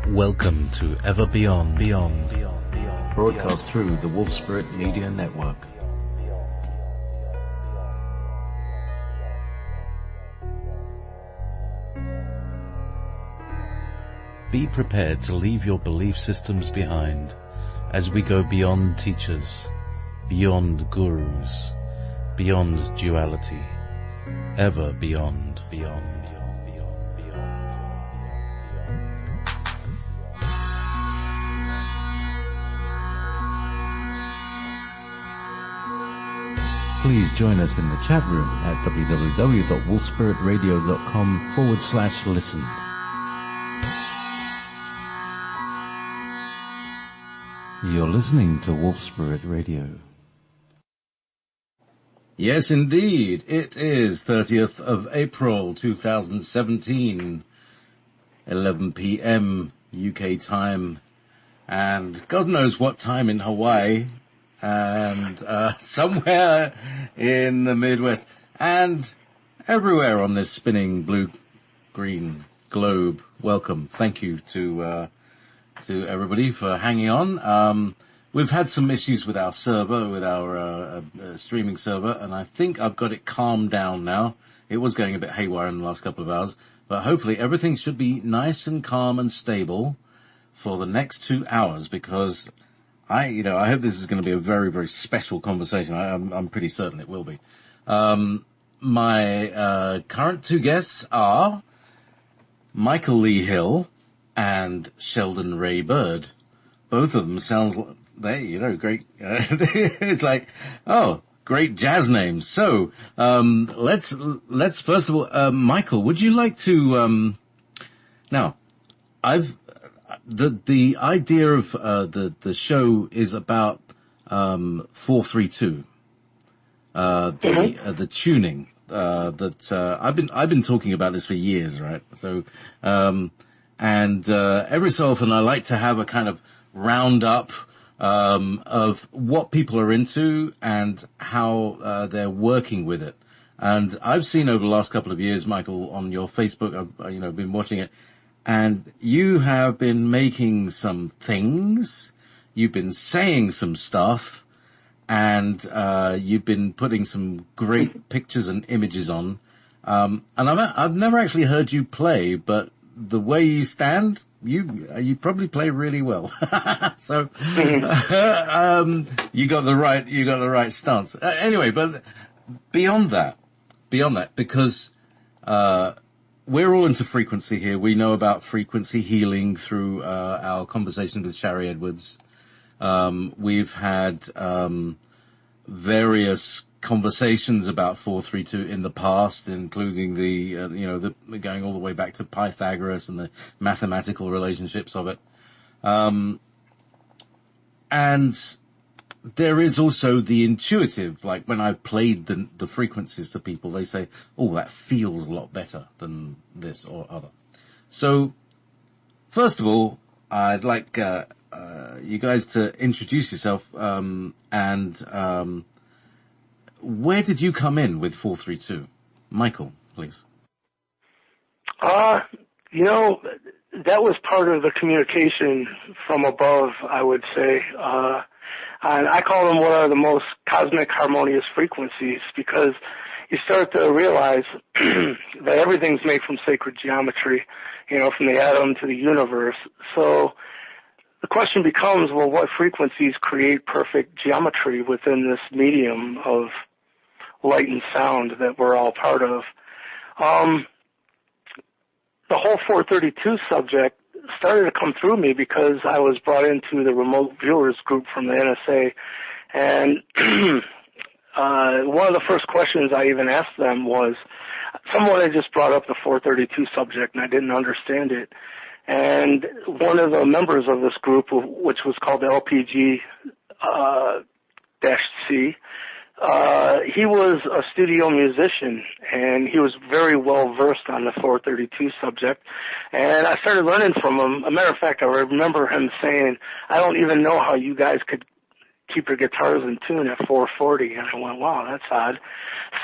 Welcome to Ever Beyond, broadcast through the Wolf Spirit Media Network. Be prepared to leave your belief systems behind as we go beyond teachers, beyond gurus, beyond duality, ever beyond. Please join us in the chat room at www.wolfspiritradio.com/listen. You're listening to Wolf Spirit Radio. Yes, indeed. It is 30th of April, 2017, 11 p.m. UK time, and God knows what time in Hawaii, and somewhere in the Midwest, and everywhere on this spinning blue-green globe. Welcome. Thank you to everybody for hanging on. We've had some issues with our server, with our streaming server, and I think I've got it calmed down now. It was going a bit haywire in the last couple of hours, but hopefully everything should be nice and calm and stable for the next 2 hours, because I hope this is going to be a very, very special conversation. I'm pretty certain it will be. My current two guests are Michael Lee Hill and Sheldon Ray Bird. Both of them sounds great. It's like, great jazz names. So, let's first of all, Michael, would you like to, now, the idea of, the show is about, 432, the tuning, I've been talking about this for years, right? So, and every so often I like to have a kind of roundup of what people are into and how they're working with it. And I've seen over the last couple of years, Michael, on your Facebook, I've been watching it, and you have been making some things, you've been saying some stuff, and you've been putting some great pictures and images on. And I've never actually heard you play, but the way you stand, you probably play really well. So, you got the right stance. Anyway, but beyond that, because, we're all into frequency here. We know about frequency healing through, our conversation with Shari Edwards. We've had, various conversations about 432 in the past, including the going all the way back to Pythagoras and the mathematical relationships of it. And there is also the intuitive, like when I played the frequencies to people, they say, oh, that feels a lot better than this or other. So, first of all, I'd like you guys to introduce yourself, and where did you come in with 432? Michael, please. That was part of the communication from above, I would say. And I call them one of the most cosmic harmonious frequencies, because you start to realize that everything's made from sacred geometry, from the atom to the universe. So the question becomes, well, what frequencies create perfect geometry within this medium of light and sound that we're all part of? The whole 432 subject started to come through me because I was brought into the remote viewers group from the NSA, and one of the first questions I even asked them was, someone had just brought up the 432 subject and I didn't understand it, and one of the members of this group, which was called the LPG-C, he was a studio musician, and he was very well versed on the 432 subject, and I started learning from him. As a matter of fact, I remember him saying, I don't even know how you guys could keep your guitars in tune at 440. And I went, wow, that's odd.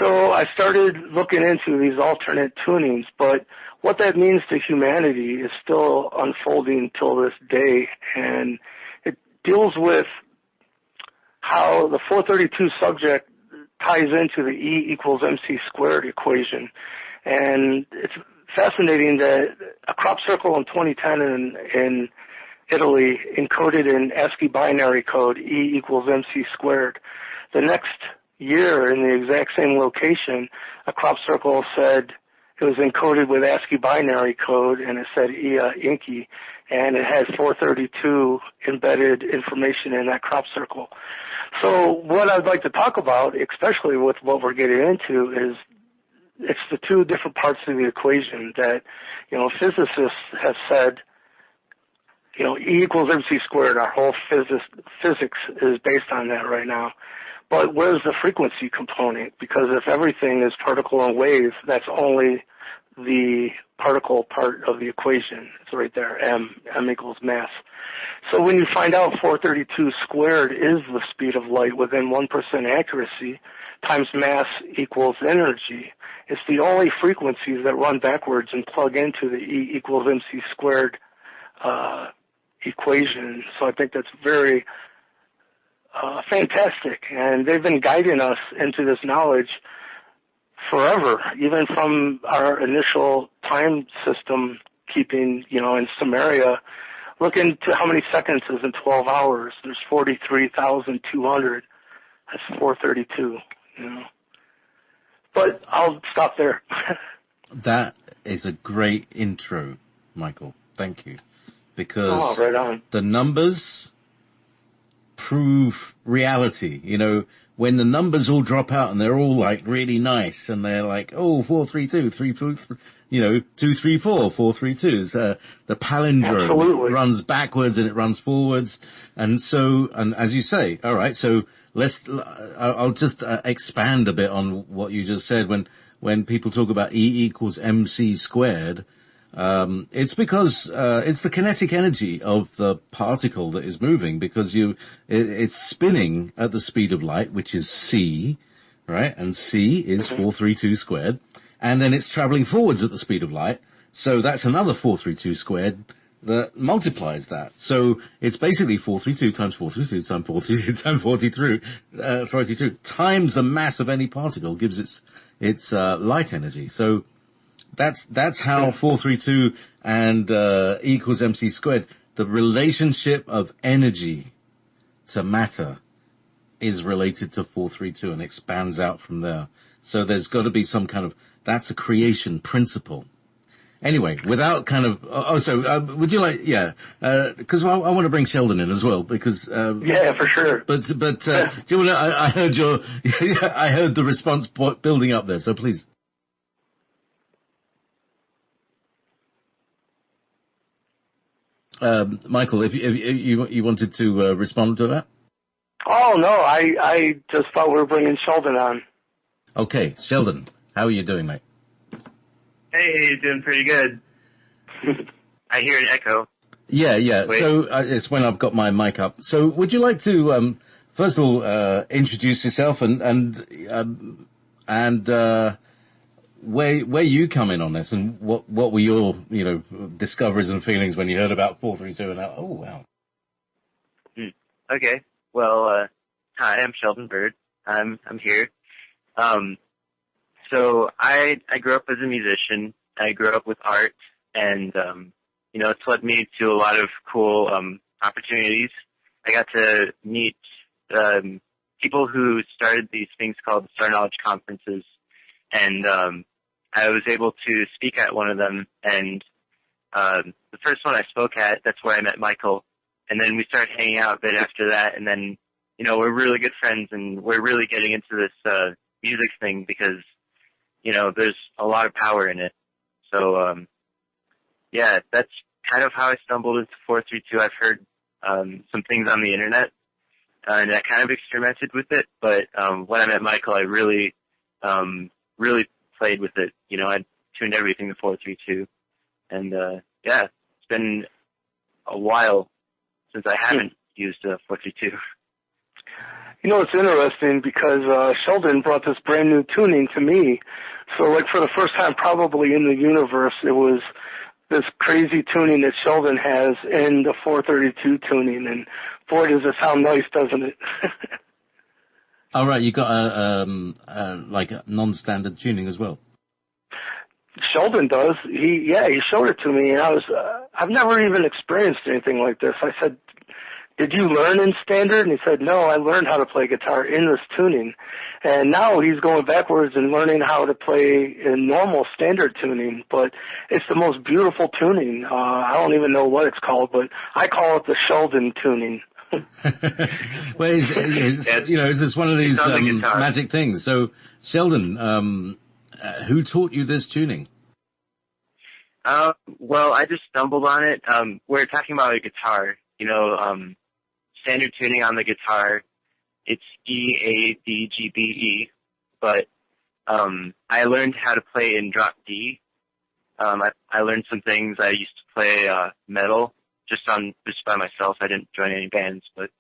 So I started looking into these alternate tunings, but what that means to humanity is still unfolding till this day. And it deals with how the 432 subject ties into the E equals MC squared equation. And it's fascinating that a crop circle in 2010 in Italy encoded in ASCII binary code E equals MC squared. The next year in the exact same location, a crop circle said it was encoded with ASCII binary code, and it said Ia Inki, and it has 432 embedded information in that crop circle. So what I'd like to talk about, especially with what we're getting into, is it's the two different parts of the equation that, physicists have said, E equals MC squared. Our whole physics is based on that right now. But where's the frequency component? Because if everything is particle and wave, that's only the particle part of the equation. It's right there, M equals mass. So when you find out 432 squared is the speed of light within 1% accuracy times mass equals energy, it's the only frequencies that run backwards and plug into the E equals MC squared equation. So I think that's very fantastic. And they've been guiding us into this knowledge forever, even from our initial time system keeping, in Samaria. Look into how many seconds is in 12 hours. There's 43,200. That's 432, But I'll stop there. That is a great intro, Michael. Thank you. Because right on. The numbers prove reality. When the numbers all drop out and they're all like really nice and they're like, 432, 234, 432. The palindrome Absolutely. runs backwards and it runs forwards. And as you say, all right, so I'll just expand a bit on what you just said. When people talk about E equals MC squared, it's because it's the kinetic energy of the particle that is moving, because it's spinning at the speed of light, which is c, right? And c is 432 squared, and then it's traveling forwards at the speed of light, so that's another 432 squared that multiplies that. So it's basically 432 times 432 times 432 times 42 times the mass of any particle gives its light energy. So that's how 432 and equals MC squared, the relationship of energy to matter is related to 432 and expands out from there. So there's got to be some kind of, that's a creation principle. Anyway, without kind of, would you like, because I want to bring Sheldon in as well, because, yeah, for sure. But, do you want to, I heard I heard the response building up there, so please. Michael, if you wanted to respond to that? Oh, no, I just thought we were bringing Sheldon on. Okay, Sheldon, how are you doing, mate? Hey, doing pretty good. I hear an echo. Yeah. Wait. So it's when I've got my mic up. So would you like to, first of all, introduce yourself and where you come in on this, and what were your, discoveries and feelings when you heard about 432 and oh, wow. Okay. Well, hi, I'm Sheldon Bird. I'm here. So I grew up as a musician. I grew up with art, and, it's led me to a lot of cool, opportunities. I got to meet, people who started these things called Star Knowledge Conferences, and, I was able to speak at one of them, and, the first one I spoke at, that's where I met Michael, and then we started hanging out a bit after that, and then, we're really good friends, and we're really getting into this, music thing because, there's a lot of power in it. So, that's kind of how I stumbled into 432. I've heard, some things on the internet, and I kind of experimented with it, but, when I met Michael, I really, really played with it. I tuned everything to 432, and, it's been a while since I haven't used 432. You know, it's interesting because Sheldon brought this brand new tuning to me. So, like, for the first time probably in the universe, it was this crazy tuning that Sheldon has in the 432 tuning. And boy, does it sound nice, doesn't it? All right, you got like a non-standard tuning as well. Sheldon does. He showed it to me, and I've never even experienced anything like this. I said, did you learn in standard? And he said, no, I learned how to play guitar in this tuning. And now he's going backwards and learning how to play in normal standard tuning. But it's the most beautiful tuning. I don't even know what it's called, but I call it the Sheldon tuning. Well, is this one of these magic things? So, Sheldon, who taught you this tuning? Well, I just stumbled on it. We're talking about a guitar, standard tuning on the guitar. It's E, A, D, G, B, E, but I learned how to play in drop D. I learned some things. I used to play metal just by myself. I didn't join any bands, but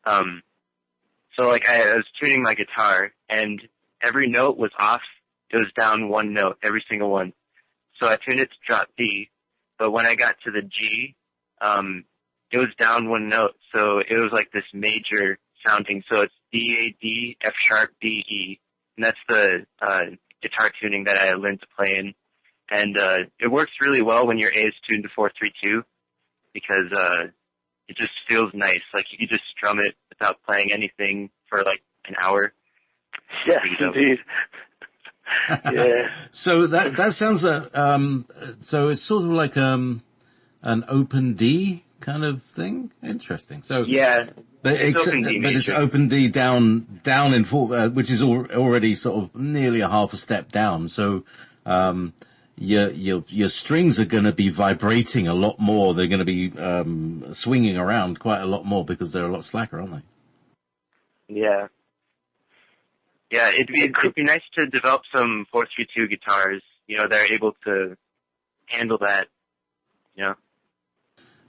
so like I was tuning my guitar, and every note was off. It was down one note, every single one. So I tuned it to drop D, but when I got to the G, it was down one note. So it was like this major sounding. So it's D, A, D, F sharp, D, E. And that's the guitar tuning that I learned to play in. And it works really well when your A is tuned to 432 because it just feels nice. Like you could just strum it without playing anything for like an hour. Yes, indeed. Yeah. So that sounds so it's sort of like an open D kind of thing. Interesting. So yeah, but it's open D down in four, which is already sort of nearly a half a step down. So your strings are going to be vibrating a lot more. They're going to be swinging around quite a lot more because they're a lot slacker, aren't they? Yeah. Yeah, it'd be nice to develop some 432 guitars, they're able to handle that,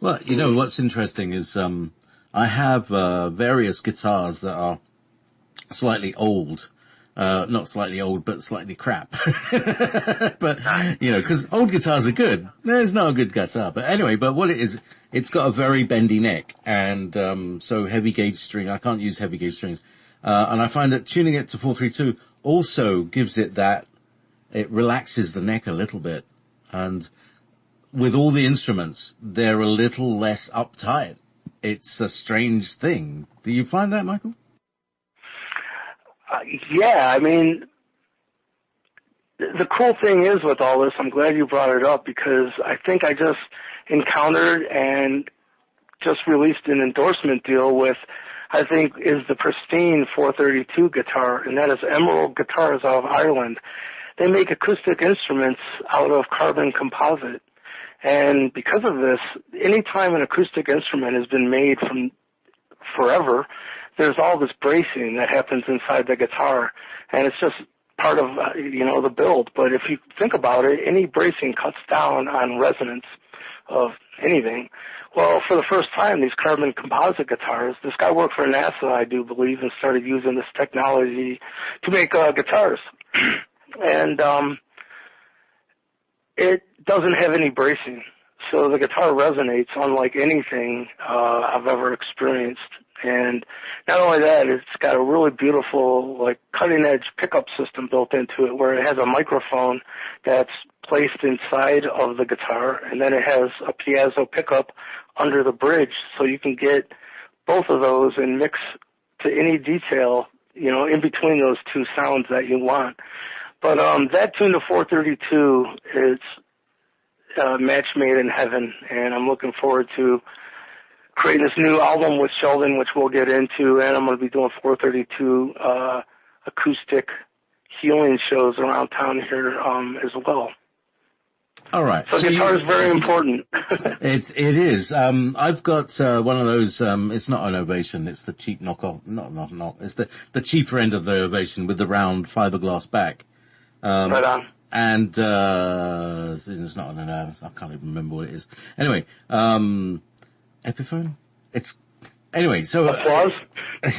Well, what's interesting is, I have, various guitars that are slightly old, not slightly old, but slightly crap. But, cause old guitars are good. There's no good guitar. But anyway, but what it is, it's got a very bendy neck and, so heavy gauge string. I can't use heavy gauge strings. And I find that tuning it to 432 also gives it it relaxes the neck a little bit. And with all the instruments, they're a little less uptight. It's a strange thing. Do you find that, Michael? Yeah, I mean, the cool thing is with all this, I'm glad you brought it up because I think I just encountered and just released an endorsement deal with I think is the pristine 432 guitar, and that is Emerald Guitars out of Ireland. They make acoustic instruments out of carbon composite. And because of this, any time an acoustic instrument has been made from forever, there's all this bracing that happens inside the guitar. And it's just part of, the build. But if you think about it, any bracing cuts down on resonance of anything. Well, for the first time, these carbon composite guitars, this guy worked for NASA, I do believe, and started using this technology to make guitars. And it doesn't have any bracing. So the guitar resonates unlike anything I've ever experienced. And not only that, it's got a really beautiful, cutting-edge pickup system built into it where it has a microphone that's placed inside of the guitar, and then it has a piezo pickup under the bridge, so you can get both of those and mix to any detail, in between those two sounds that you want. But that tune to 432 is a match made in heaven, and I'm looking forward to creating this new album with Sheldon, which we'll get into, and I'm going to be doing 432 acoustic healing shows around town here as well. All right. So guitar is very important. It is. I've got one of those. It's not an Ovation. It's the cheap knockoff. Not. It's the cheaper end of the Ovation with the round fiberglass back. Right on. And it's not an. I can't even remember what it is. Anyway, Epiphone. It's Anyway, so applause.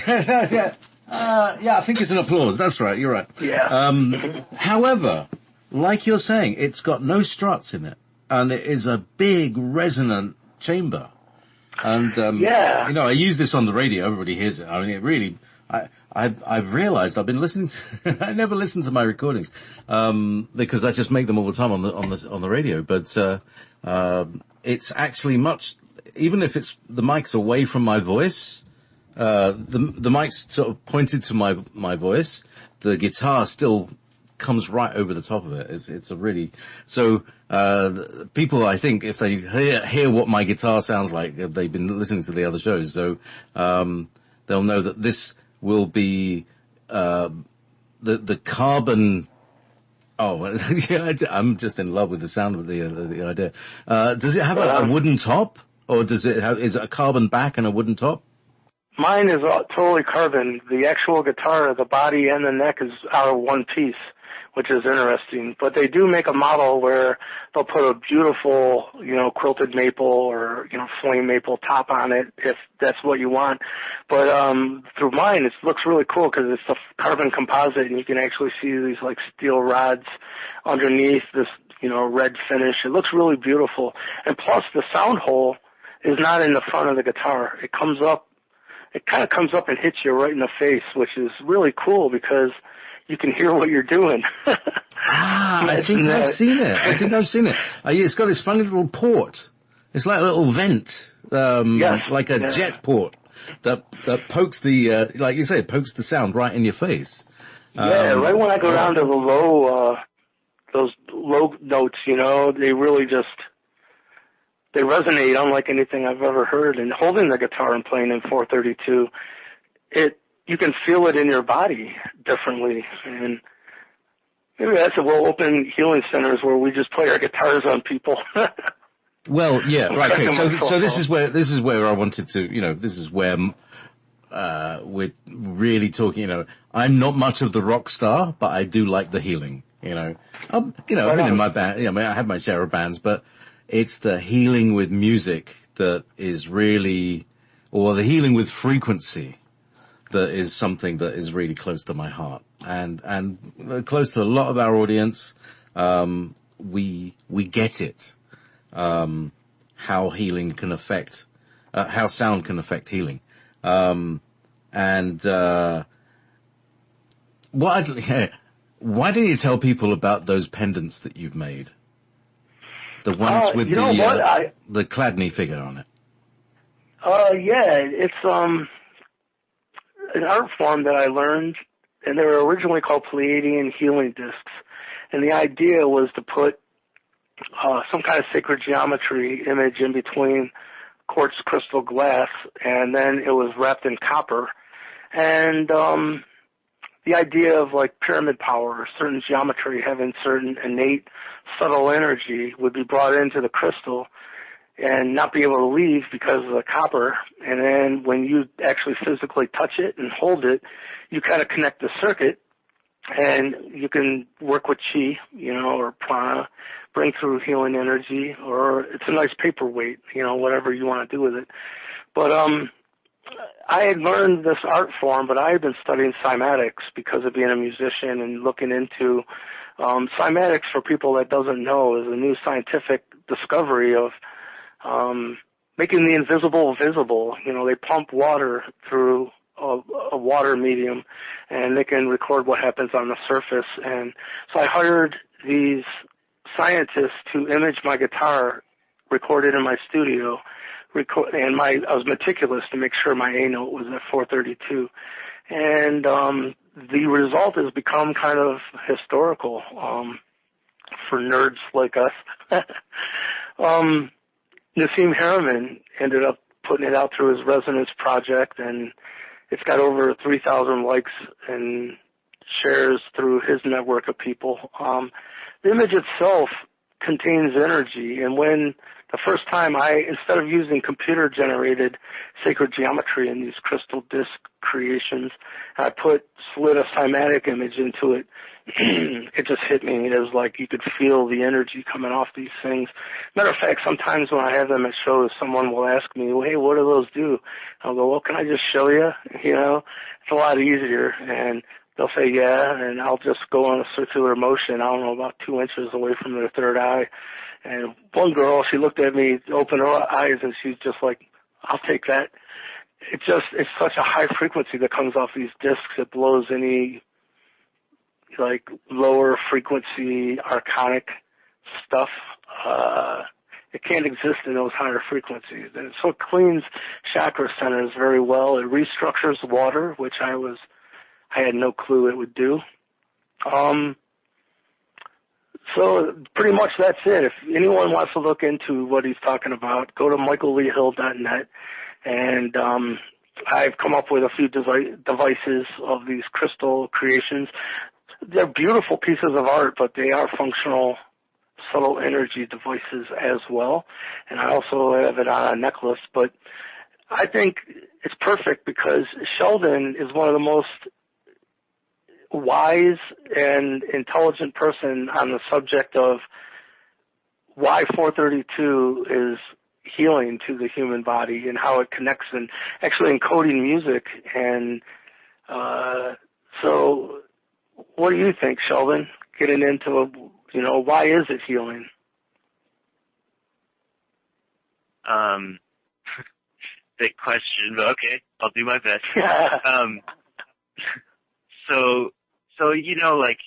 Yeah, I think it's an applause. That's right. You're right. Yeah. However, like you're saying, it's got no struts in it, and it is a big resonant chamber. And I use this on the radio. Everybody hears it. I mean, it really. I've realized I've been listening to. I never listen to my recordings because I just make them all the time on the radio. But it's actually much. Even if it's the mic's away from my voice, the mic's sort of pointed to my voice. The guitar still comes right over the top of it. It's a really so. People, I think, if they hear what my guitar sounds like, if they've been listening to the other shows, so they'll know that this will be the carbon. Oh, I'm just in love with the sound of the idea. Does it have a wooden top, or is it a carbon back and a wooden top? Mine is totally carbon. The actual guitar, the body and the neck are one piece, which is interesting. But they do make a model where they'll put a beautiful, quilted maple or, flame maple top on it if that's what you want. But through mine, it looks really cool because it's a carbon composite, and you can actually see these like steel rods underneath this, red finish. It looks really beautiful. And plus, the sound hole is not in the front of the guitar. It kind of comes up and hits you right in the face, which is really cool because you can hear what you're doing. I think I've seen it. It's got this funny little port. It's like a little vent, like a jet port that pokes the, like you say, pokes the sound right in your face. Right when I go down to the those low notes, they really they resonate unlike anything I've ever heard. And holding the guitar and playing in 432, you can feel it in your body differently. And maybe that's it. We'll open healing centers where we just play our guitars on people. Well, yeah, right. Okay. So this is where I wanted to, this is where we're really talking. I'm not much of the rock star, but I do like the healing. I've been in my band. I have my share of bands, but it's the healing with music that is really, or the healing with frequency, that is something that is really close to my heart and close to a lot of our audience. We get it. How healing can affect, how sound can affect healing. Why didn't you tell people about those pendants that you've made? The ones with the Chladni figure on it. It's an art form that I learned, and they were originally called Pleiadian healing discs. And the idea was to put some kind of sacred geometry image in between quartz crystal glass, and then it was wrapped in copper. And the idea of like pyramid power or certain geometry having certain innate subtle energy would be brought into the crystal and not be able to leave because of the copper. And then when you actually physically touch it and hold it, you kind of connect the circuit, and you can work with chi, or prana, bring through healing energy, or it's a nice paperweight, whatever you want to do with it. But I had learned this art form, but I had been studying cymatics because of being a musician and looking into cymatics. For people that doesn't know, is a new scientific discovery of making the invisible visible. They pump water through a water medium, and they can record what happens on the surface. And so I hired these scientists to image my guitar, record it in my studio, and I was meticulous to make sure my A note was at 432. And the result has become kind of historical for nerds like us. Nassim Harriman ended up putting it out through his Resonance project, and it's got over 3,000 likes and shares through his network of people. The image itself contains energy, and when the first time instead of using computer-generated sacred geometry in these crystal disc creations, I slid a cymatic image into it, it just hit me. It was like you could feel the energy coming off these things. Matter of fact, sometimes when I have them at shows, someone will ask me, well, hey, what do those do? I'll go, well, can I just show you? You know, it's a lot easier. And they'll say, yeah, and I'll just go on a circular motion, I don't know, about 2 inches away from their third eye. And one girl, she looked at me, opened her eyes, and she's just like, I'll take that. It's such a high frequency that comes off these discs. It blows any, like, lower frequency archonic stuff. It can't exist in those higher frequencies. And so it cleans chakra centers very well. It restructures water, which I had no clue it would do. So pretty much that's it. If anyone wants to look into what he's talking about, go to michaelleehill.net. And I've come up with a few devices of these crystal creations. They're beautiful pieces of art, but they are functional, subtle energy devices as well. And I also have it on a necklace. But I think it's perfect because Sheldon is one of the most wise and intelligent person on the subject of why 432 is healing to the human body and how it connects, and actually encoding music. And so what do you think, Sheldon, getting into, why is it healing? Big question, but okay, I'll do my best. So like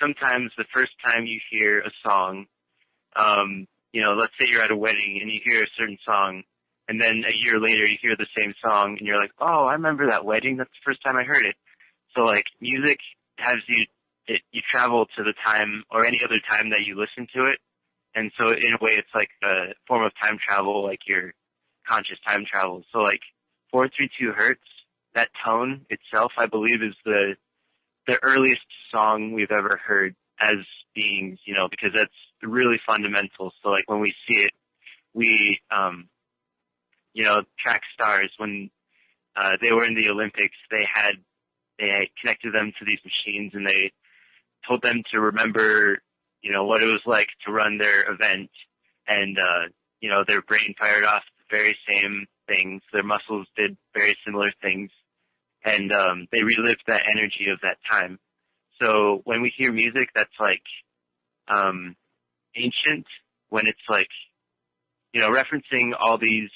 sometimes the first time you hear a song, let's say you're at a wedding and you hear a certain song, and then a year later you hear the same song and you're like, oh, I remember that wedding. That's the first time I heard it. So like music has you travel to the time or any other time that you listen to it. And so in a way it's like a form of time travel, like your conscious time travel. So like 432 hertz, that tone itself, I believe, is the earliest song we've ever heard as beings, because that's really fundamental. So like when we see it, we, track stars, when they were in the Olympics, they connected them to these machines and they told them to remember, what it was like to run their event. And, their brain fired off the very same things. Their muscles did very similar things. And they relived that energy of that time. So when we hear music that's like ancient, when it's like, referencing all these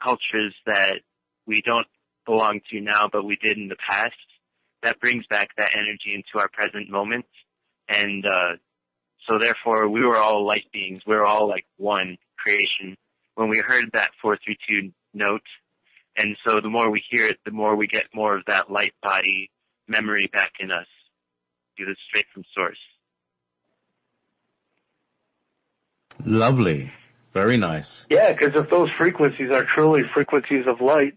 cultures that we don't belong to now, but we did in the past, that brings back that energy into our present moment. And so therefore we were all light beings. We were all like one creation when we heard that 432 note. And so the more we hear it, the more we get more of that light body memory back in us. Do this straight from source. Lovely. Very nice. Yeah, because if those frequencies are truly frequencies of light,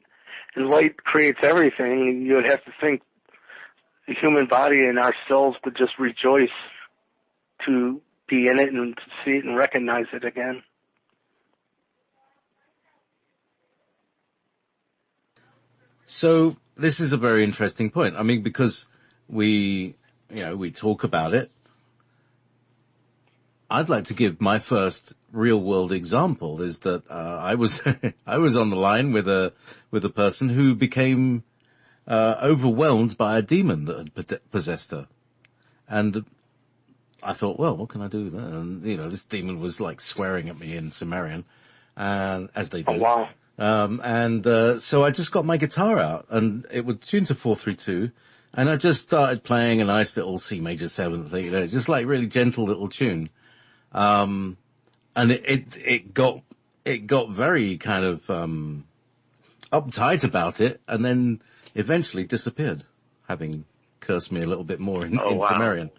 and light creates everything, you would have to think the human body and our cells would just rejoice to be in it and to see it and recognize it again. So this is a very interesting point. I mean, because we talk about it. I'd like to give my first real world example is that, I was on the line with a person who became, overwhelmed by a demon that had possessed her. And I thought, well, what can I do with that? And, this demon was like swearing at me in Sumerian, and as they do. Oh, wow. So I just got my guitar out, and it was tuned to 432, and I just started playing a nice little C major seventh thing, just like really gentle little tune. And it got very kind of, uptight about it, and then eventually disappeared, having cursed me a little bit more in Sumerian.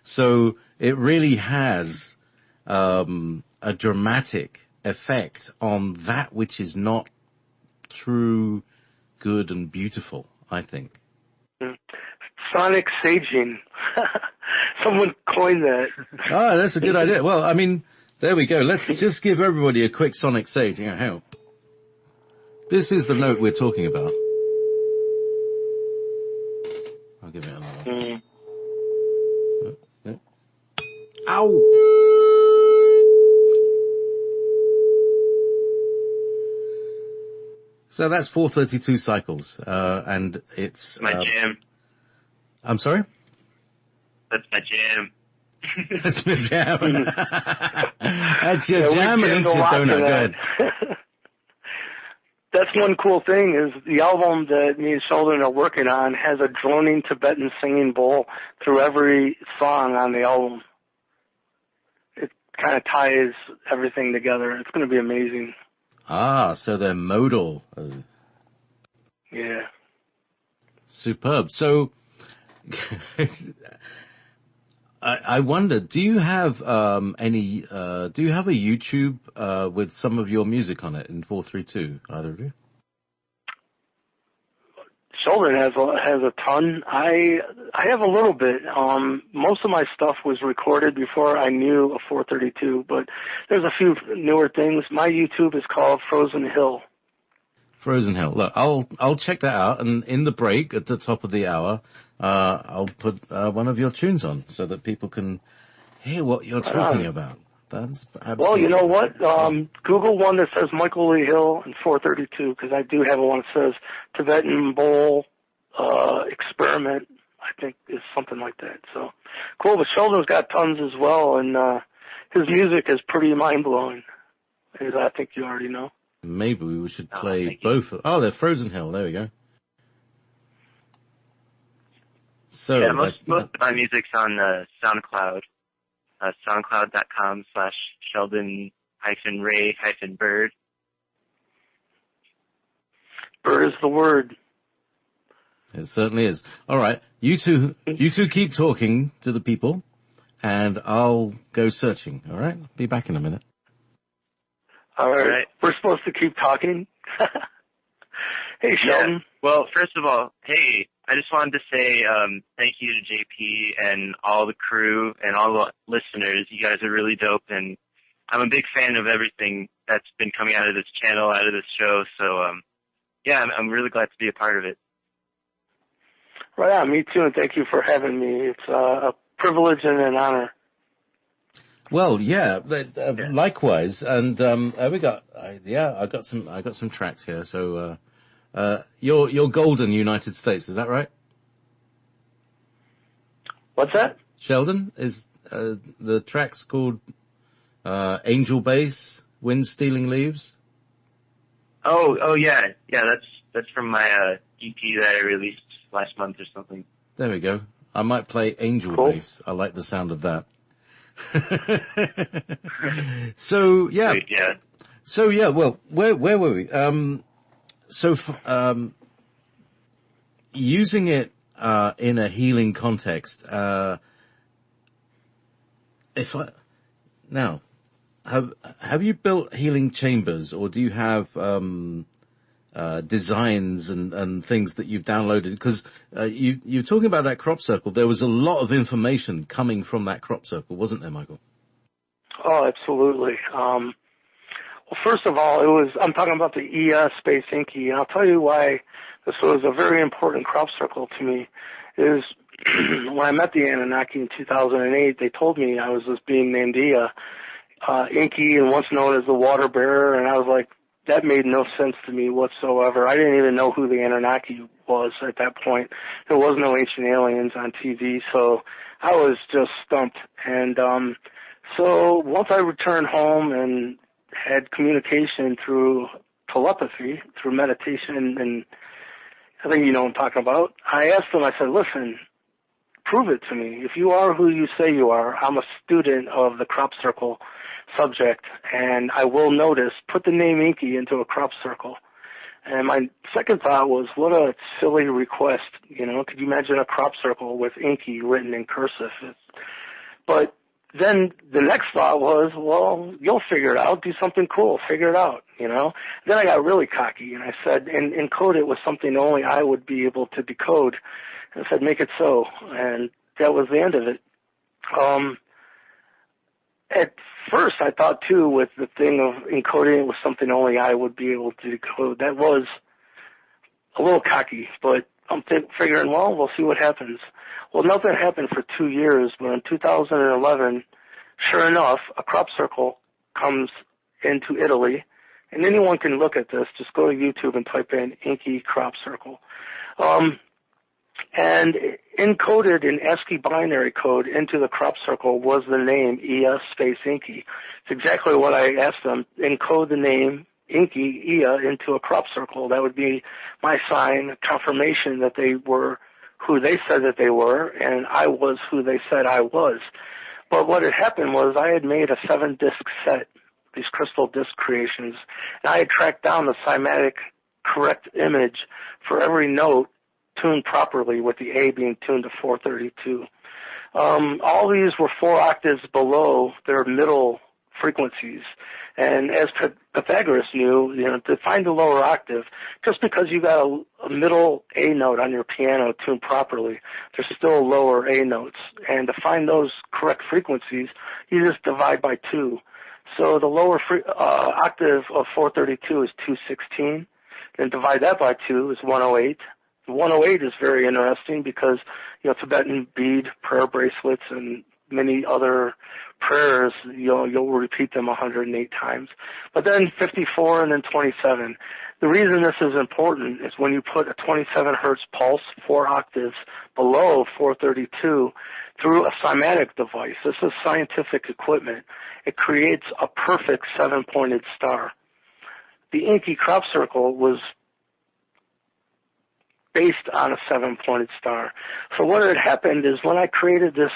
So it really has, a dramatic effect on that which is not true, good, and beautiful, I think. Sonic saging. Someone coined that. Ah, that's a good idea. Well, I mean, there we go. Let's just give everybody a quick sonic sage. Hang on. This is the note we're talking about. I'll give it another. Ow! So that's 432 cycles, and it's... My jam. I'm sorry? That's my jam. That's your jam. That's your jam, and it's your donut. Go ahead. That's one cool thing is the album that me and Sheldon are working on has a droning Tibetan singing bowl through every song on the album. It kind of ties everything together. It's going to be amazing. Ah, so they're modal. Yeah. Superb. So, I wonder, do you have do you have a YouTube with some of your music on it in 432, either of you? Sheldon has a ton. I have a little bit. Most of my stuff was recorded before I knew a 432, but there's a few newer things. My YouTube is called Frozen Hill. Frozen Hill. Look, I'll check that out, and in the break at the top of the hour, I'll put one of your tunes on so that people can hear what you're talking about. That's absolutely... Well, you know what? Google one that says Michael Lee Hill and 432, because I do have one that says Tibetan Bowl Experiment, I think is something like that. So cool, but Sheldon's got tons as well, and his music is pretty mind-blowing, as I think you already know. Maybe we should play both. Oh, they're Frozen Hill. There we go. So yeah, most of my music's on SoundCloud. SoundCloud.com/Sheldon-Ray-Bird. Bird is the word. It certainly is. All right. You two keep talking to the people, and I'll go searching. All right? Be back in a minute. All right. We're supposed to keep talking. Hey, Sheldon. Yeah. Well, first of all, hey, I just wanted to say thank you to JP and all the crew and all the listeners. You guys are really dope, and I'm a big fan of everything that's been coming out of this channel, out of this show. So, yeah, I'm really glad to be a part of it. Right on, me too, and thank you for having me. It's a privilege and an honor. Well, yeah, likewise. And I got some tracks here. So you're golden United States, is that right? What's that? Sheldon, is the track's called Angel Bass, Wind Stealing Leaves? Oh yeah. That's from my EP that I released last month or something. There we go. I might play Angel Bass. I like the sound of that. So yeah. Great, yeah. So yeah. Well, where were we? Using it in a healing context. Have you built healing chambers, or do you have designs and things that you've downloaded? Because you're talking about that crop circle. There was a lot of information coming from that crop circle, wasn't there, Michael? Oh, absolutely. Well, first of all, I'm talking about the ES Space Inky, and I'll tell you why this was a very important crop circle to me. Is when I met the Anunnaki in 2008, they told me I was just being named Inky and once known as the water bearer, and I was like, that made no sense to me whatsoever. I didn't even know who the Anunnaki was at that point. There was no Ancient Aliens on TV, so I was just stumped. And so once I returned home and had communication through telepathy, through meditation, and I think you know what I'm talking about, I asked them, I said, listen, prove it to me. If you are who you say you are, I'm a student of the crop circle subject, and I will notice, put the name Inky into a crop circle. And my second thought was, what a silly request, you know, could you imagine a crop circle with Inky written in cursive? But then the next thought was, well, you'll figure it out, do something cool, figure it out, you know. Then I got really cocky, and I said, and encode it with something only I would be able to decode. And I said, make it so, and that was the end of it. At first, I thought, too, with the thing of encoding it with something only I would be able to decode, that was a little cocky, but I'm figuring, well, we'll see what happens. Well, nothing happened for 2 years, but in 2011, Sure enough, a crop circle comes into Italy, and anyone can look at this. Just go to YouTube and type in Inky crop circle. And encoded in ASCII binary code into the crop circle was the name Ia space Inky. It's exactly what I asked them. Encode the name Inky, Ia, into a crop circle. That would be my sign, confirmation that they were who they said that they were, and I was who they said I was. But what had happened was I had made a 7-disc set, these crystal disc creations, and I had tracked down the cymatic correct image for every note tuned properly, with the A being tuned to 432. All these were 4 octaves below their middle frequencies. And as Pythagoras knew, to find the lower octave, just because you got a middle A note on your piano tuned properly, there's still lower A notes. And to find those correct frequencies, you just divide by 2. So the lower octave of 432 is 216. Then divide that by 2 is 108. 108 is very interesting because, Tibetan bead prayer bracelets and many other prayers, you'll repeat them 108 times. But then 54 and then 27. The reason this is important is when you put a 27 hertz pulse 4 octaves below 432 through a cymatic device, this is scientific equipment, it creates a perfect 7-pointed star. The Inky crop circle was based on a 7-pointed star. So what had happened is when I created this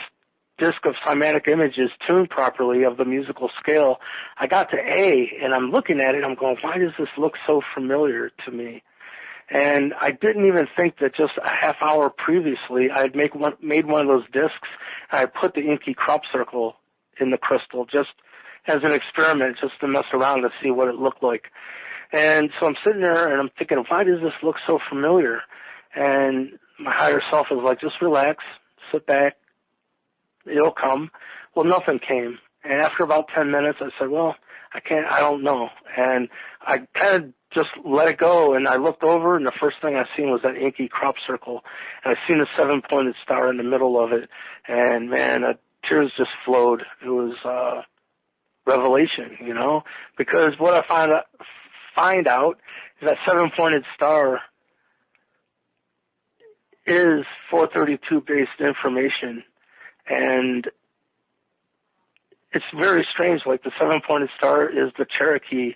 disc of cymatic images tuned properly of the musical scale, I got to A, and I'm looking at it, I'm going, why does this look so familiar to me? And I didn't even think that just a half hour previously I had made one of those discs, and I put the Inky crop circle in the crystal just as an experiment, just to mess around to see what it looked like. And so I'm sitting there and I'm thinking, why does this look so familiar? And my higher self is like, just relax, sit back, it'll come. Well, nothing came. And after about 10 minutes, I said, well, I don't know. And I kind of just let it go, and I looked over, and the first thing I seen was that Inky crop circle. And I seen a 7-pointed star in the middle of it. And, man, tears just flowed. It was revelation, because what I find out is that 7-pointed star is 432-based information, and it's very strange. Like the 7-pointed star is the Cherokee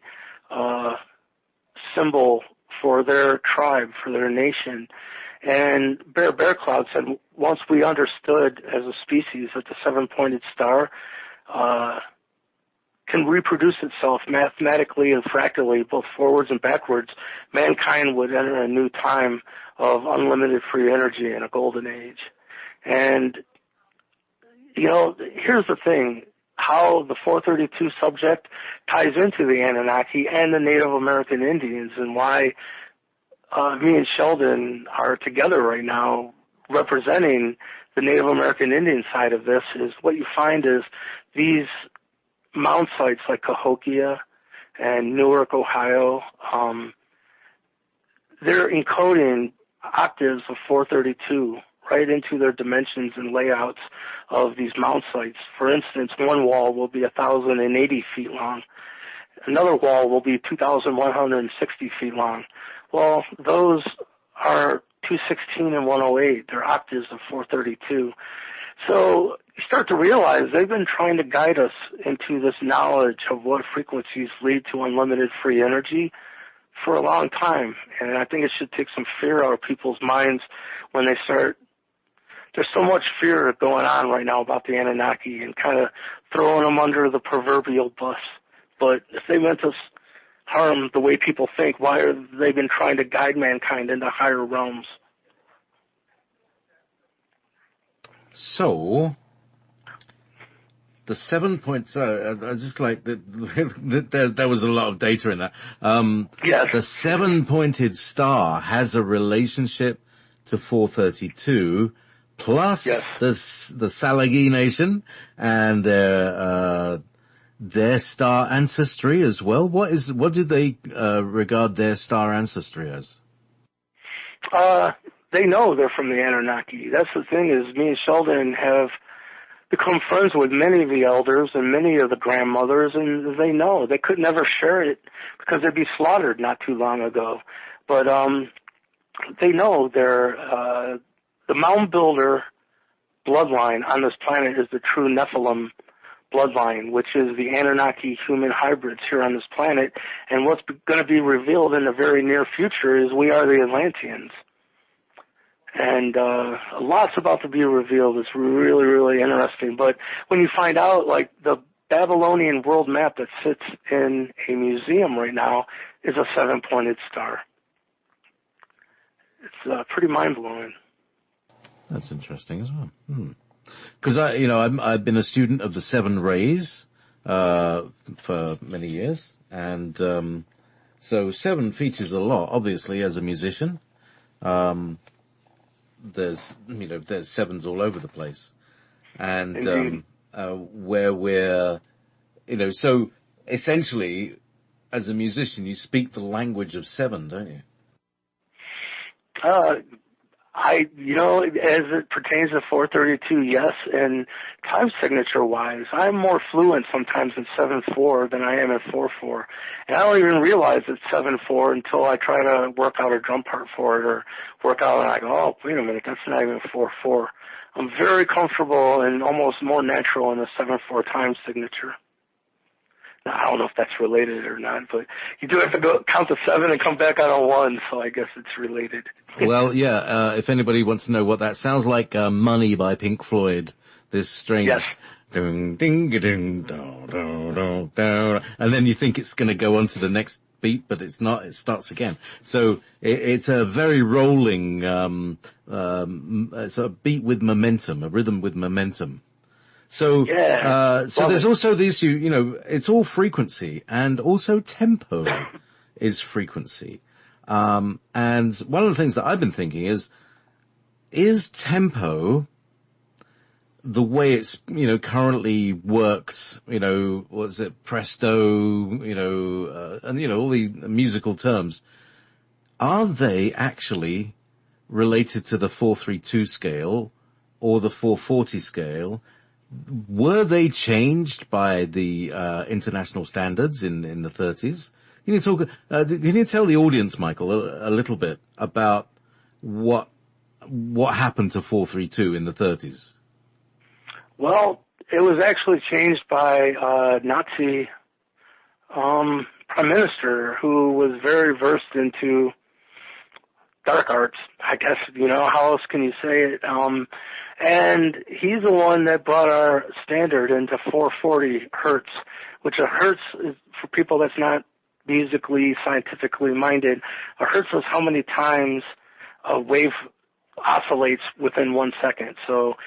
symbol for their tribe, for their nation. And Bear Cloud said once we understood as a species that the 7-pointed star can reproduce itself mathematically and fractally, both forwards and backwards, mankind would enter a new time of unlimited free energy in a golden age. And, here's the thing, how the 432 subject ties into the Anunnaki and the Native American Indians, and why me and Sheldon are together right now representing the Native American Indian side of this, is what you find is these mound sites like Cahokia and Newark, Ohio, they're encoding octaves of 432 right into their dimensions and layouts of these mound sites. For instance, one wall will be 1,080 feet long. Another wall will be 2,160 feet long. Well, those are 216 and 108. They're octaves of 432. So you start to realize they've been trying to guide us into this knowledge of what frequencies lead to unlimited free energy for a long time. And I think it should take some fear out of people's minds when they start. There's so much fear going on right now about the Anunnaki and kind of throwing them under the proverbial bus. But if they meant us harm the way people think, why are they been trying to guide mankind into higher realms? So, the 7 points, I just like that there was a lot of data in that. Yes. The 7-pointed star has a relationship to 432, plus yes. the Salagi Nation and their star ancestry as well. What do they regard their star ancestry as? They know they're from the Anunnaki. That's the thing, is me and Sheldon have become friends with many of the elders and many of the grandmothers, and they know they could never share it because they'd be slaughtered not too long ago. But they know they're the mound builder bloodline on this planet is the true Nephilim bloodline, which is the Anunnaki human hybrids here on this planet. And what's going to be revealed in the very near future is we are the Atlanteans. And lots about to be revealed. It's really, really interesting. But when you find out, like, the Babylonian world map that sits in a museum right now is a 7-pointed star. It's pretty mind-blowing. That's interesting as well. Because I've been a student of the 7 rays for many years, and so 7 features a lot. Obviously, as a musician, there's 7s all over the place, and where we're, so essentially, as a musician, you speak the language of 7, don't you? As it pertains to 432, yes, and time signature-wise, I'm more fluent sometimes in 7/4 than I am in 4/4. And I don't even realize it's 7/4 until I try to work out a drum part for it or work out, and I go, oh, wait a minute, that's not even 4/4. I'm very comfortable and almost more natural in the 7/4 time signature. Now, I don't know if that's related or not, but you do have to go count to 7 and come back on a 1, so I guess it's related. Well, yeah, if anybody wants to know what that sounds like, Money by Pink Floyd, this strange ding ding ding dong, and then you think it's going to go on to the next beat, but it's not. It starts again. So it's a very rolling, it's a beat with momentum, a rhythm with momentum. So, so there's also the issue, it's all frequency, and also tempo is frequency. And one of the things that I've been thinking is tempo the way it's, currently worked, what's it, presto, and, all the musical terms, are they actually related to the 432 scale or the 440 scale? Were they changed by the international standards in the 30s? Can you talk? Can you tell the audience, Michael, a little bit about what happened to 432 in the 30s? Well, it was actually changed by a Nazi prime minister who was very versed into dark arts, I guess. How else can you say it? And he's the one that brought our standard into 440 hertz, which a hertz is, for people that's not musically, scientifically minded, a hertz is how many times a wave oscillates within 1 second. So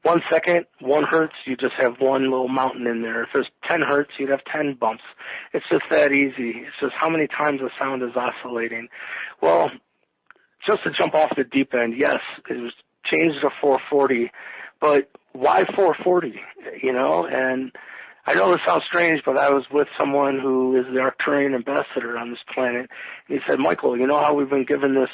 1 second, 1 hertz, you just have one little mountain in there. If there's 10 hertz, you'd have 10 bumps. It's just that easy. It's just how many times the sound is oscillating. Well, just to jump off the deep end, yes, it was changed to 440, but why 440, And I know this sounds strange, but I was with someone who is the Arcturian ambassador on this planet, and he said, Michael, you know how we've been given this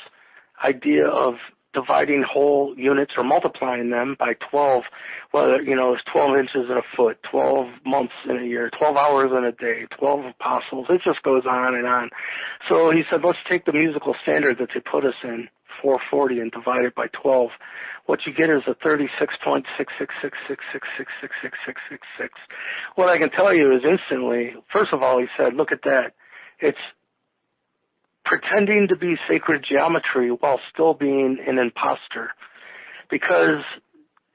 idea of dividing whole units or multiplying them by 12, whether, it's 12 inches in a foot, 12 months in a year, 12 hours in a day, 12 apostles, it just goes on and on. So he said, let's take the musical standard that they put us in, 440, and divide it by 12. What you get is a 36.66666666666. What I can tell you is instantly, first of all, he said, look at that. It's pretending to be sacred geometry while still being an imposter, because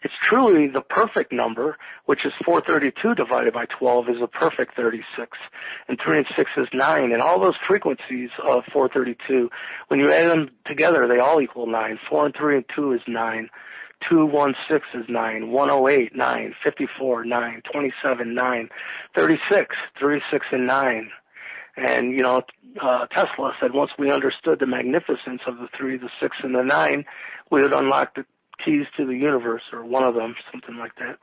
it's truly the perfect number, which is 432 divided by 12 is a perfect 36, and 3 and 6 is 9, and all those frequencies of 432, when you add them together, they all equal 9. 4 and 3 and 2 is 9. 216 is 9. 108, 9. 54, 9. 27, 9. 36, 36 and 9. And, Tesla said once we understood the magnificence of the 3, the 6, and the 9, we would unlock the keys to the universe, or one of them, something like that.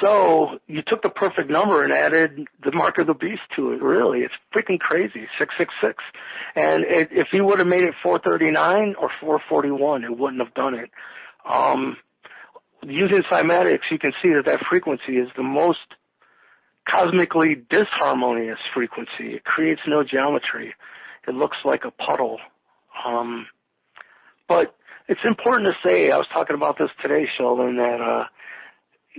So you took the perfect number and added the mark of the beast to it, really. It's freaking crazy, 666. And if he would have made it 439 or 441, it wouldn't have done it. using cymatics, you can see that frequency is the most cosmically disharmonious frequency. It creates no geometry. It looks like a puddle. But it's important to say, I was talking about this today, Sheldon, that,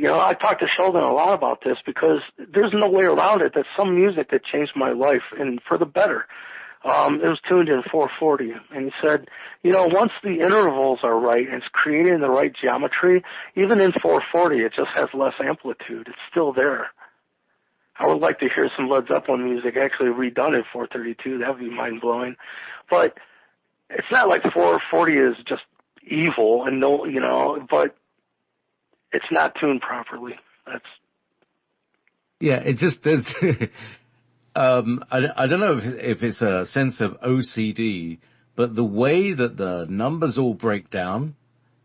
I talked to Sheldon a lot about this because there's no way around it. That's some music that changed my life and for the better. It was tuned in 440, and he said, once the intervals are right and it's creating the right geometry, even in 440, it just has less amplitude. It's still there. I would like to hear some Led Zeppelin music actually redone in 432. That would be mind-blowing. But it's not like 440 is just evil and but it's not tuned properly. It just there's I don't know if it's a sense of OCD, but the way that the numbers all break down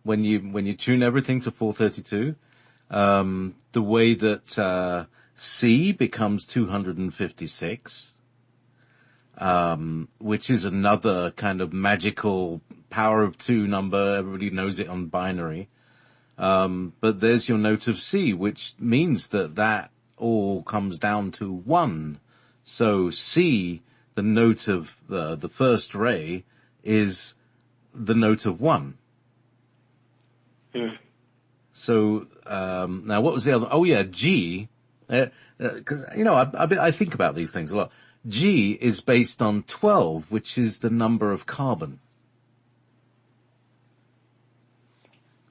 when you tune everything to 432, the way that C becomes 256, which is another kind of magical power of two number. Everybody knows it on binary. But there's your note of C, which means that all comes down to 1. So C, the note of the first ray, is the note of 1. So, now what was the other? Oh yeah, G, cause, I think about these things a lot. G is based on 12, which is the number of carbon.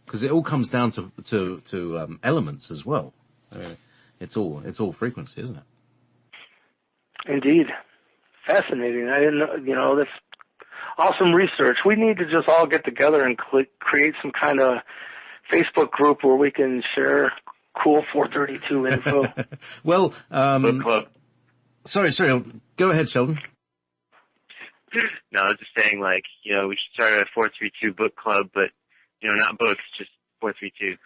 Cause it all comes down to elements as well. I mean, it's all frequency, isn't it? Indeed. Fascinating. I didn't know, that's awesome research. We need to just all get together and create some kind of Facebook group where we can share cool 432 info. Well, book club. Sorry, go ahead, Sheldon. No, I was just saying, we should start a 432 book club, but, not books, just 432.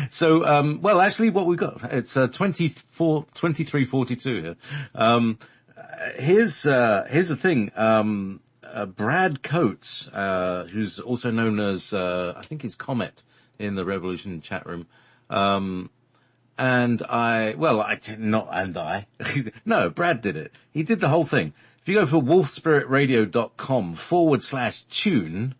So, actually what we've got, it's 2342 here. Here's the thing. Brad Coates, who's also known as, I think he's Comet in the Revolution chat room. No, Brad did it. He did the whole thing. If you go for wolfspiritradio.com/tune,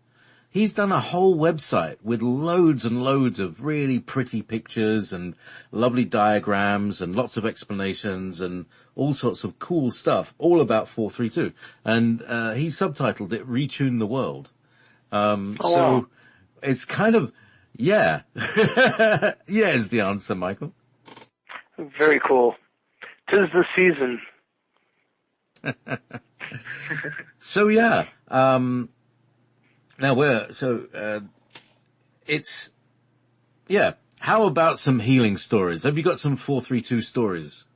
he's done a whole website with loads and loads of really pretty pictures and lovely diagrams and lots of explanations and all sorts of cool stuff, all about 432. And he subtitled it "Retune the World." So it's kind of, yeah. Yeah is the answer, Michael. Very cool. 'Tis the season. So yeah, now how about some healing stories? Have you got some 432 stories?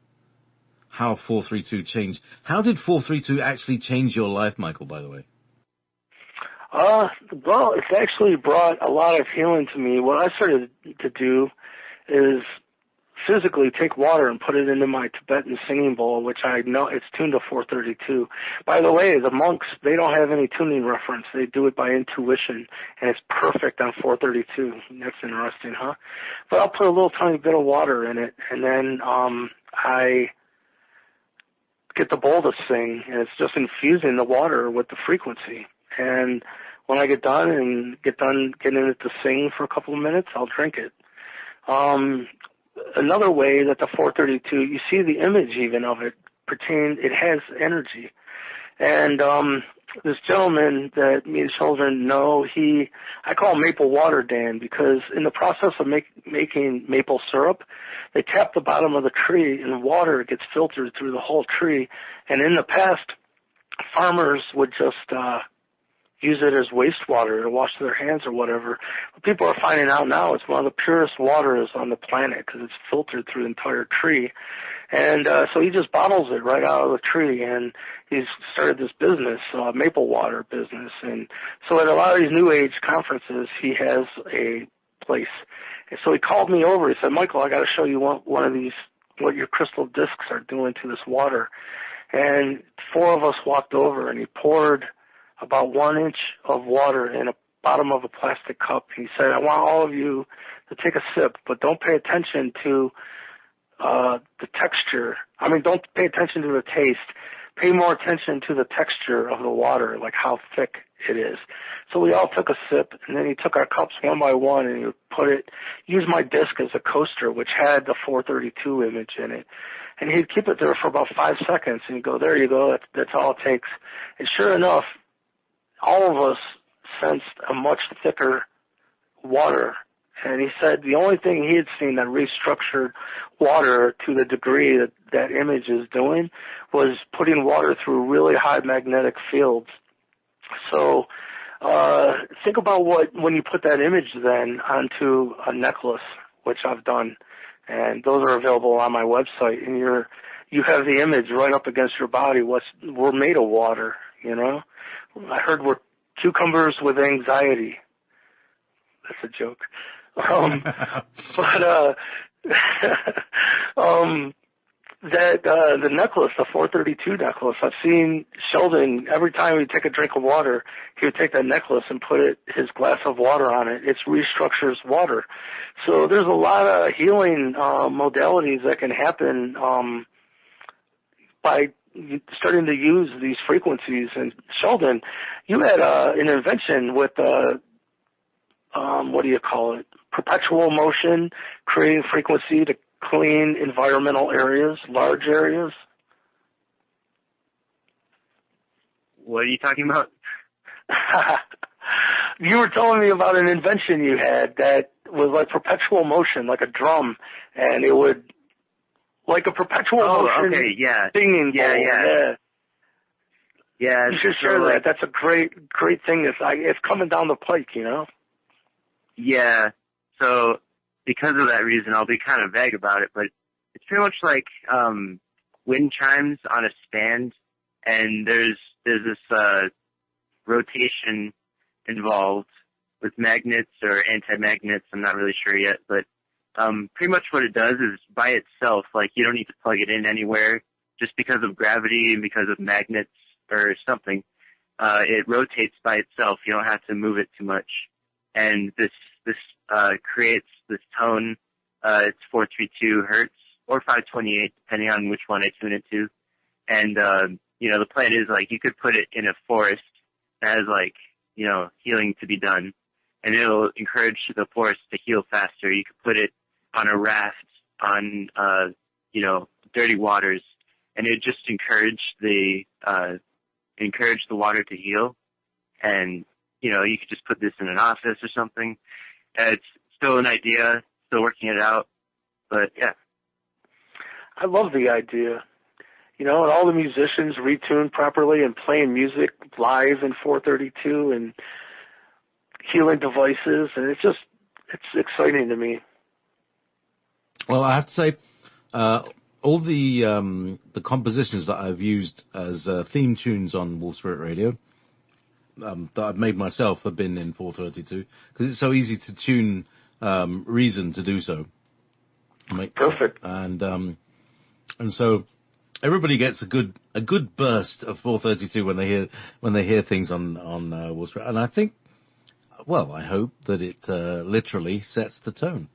How 432 changed? How did 432 actually change your life, Michael, by the way? Well, it's actually brought a lot of healing to me. What I started to do is physically take water and put it into my Tibetan singing bowl, which I know it's tuned to 432. By the way, the monks, they don't have any tuning reference. They do it by intuition, and it's perfect on 432. That's interesting, huh? But I'll put a little tiny bit of water in it, and then I get the bowl to sing, and it's just infusing the water with the frequency. And when I get done getting it to sing for a couple of minutes, I'll drink it. Another way that the 432, you see the image even of it, it has energy. And this gentleman that me and Sheldon know, I call him Maple Water Dan, because in the process of making maple syrup, they tap the bottom of the tree and water gets filtered through the whole tree. And in the past, farmers would just use it as wastewater to wash their hands or whatever. But people are finding out now it's one of the purest waters on the planet because it's filtered through the entire tree. And so he just bottles it right out of the tree, and he's started this business, maple water business. And so at a lot of these New Age conferences, he has a place. And so he called me over. He said, "Michael, I got to show you one of these, what your crystal discs are doing to this water." And 4 of us walked over, and he poured about 1 inch of water in bottom of a plastic cup. He said, I want all of you to take a sip, but don't pay attention to the texture. I mean, don't pay attention to the taste. Pay more attention to the texture of the water, like how thick it is. So we all took a sip, and then he took our cups one by one, and he would use my disc as a coaster, which had the 432 image in it. And he'd keep it there for about 5 seconds, and he'd go, there you go, that's all it takes. And sure enough, all of us sensed a much thicker water. And he said the only thing he had seen that restructured water to the degree that that image is doing was putting water through really high magnetic fields. So think about when you put that image then onto a necklace, which I've done, and those are available on my website, and you have the image right up against your body. We're made of water, you know? I heard we're cucumbers with anxiety. That's a joke. The necklace, the 432 necklace, I've seen Sheldon, every time he'd take a drink of water, he would take that necklace and put his glass of water on it. It restructures water. So there's a lot of healing modalities that can happen by starting to use these frequencies. And Sheldon, you had an invention with what do you call it? Perpetual motion, creating frequency to clean environmental areas, large areas. What are you talking about? You were telling me about an invention you had that was like perpetual motion, like a drum, and it would, like a perpetual motion. Okay, yeah. Singing bowl. Yeah. You should share that. That's a great thing. It's coming down the pike, you know? Yeah. So because of that reason, I'll be kind of vague about it, but it's pretty much like wind chimes on a stand, and there's this rotation involved with magnets or anti-magnets. I'm not really sure yet, but pretty much what it does is by itself, like you don't need to plug it in anywhere, just because of gravity and because of magnets or something. It rotates by itself. You don't have to move it too much. And this creates this tone. It's 432 hertz or 528, depending on which one I tune it to. And, the plan is like you could put it in a forest that has like, healing to be done, and it'll encourage the forest to heal faster. You could put it on a raft on, dirty waters, and it just encourage the water to heal. And, you could just put this in an office or something. It's still an idea, still working it out, but yeah. I love the idea. And all the musicians retuned properly and playing music live in 432 and healing devices, and it's exciting to me. Well, I have to say, all the compositions that I've used as theme tunes on Wolf Spirit Radio, that I've made myself have been in 432 because it's so easy to tune Reason to do so. Perfect. And so everybody gets a good burst of 432 when they hear things on Wolf Spirit. And I think, well, I hope that it literally sets the tone.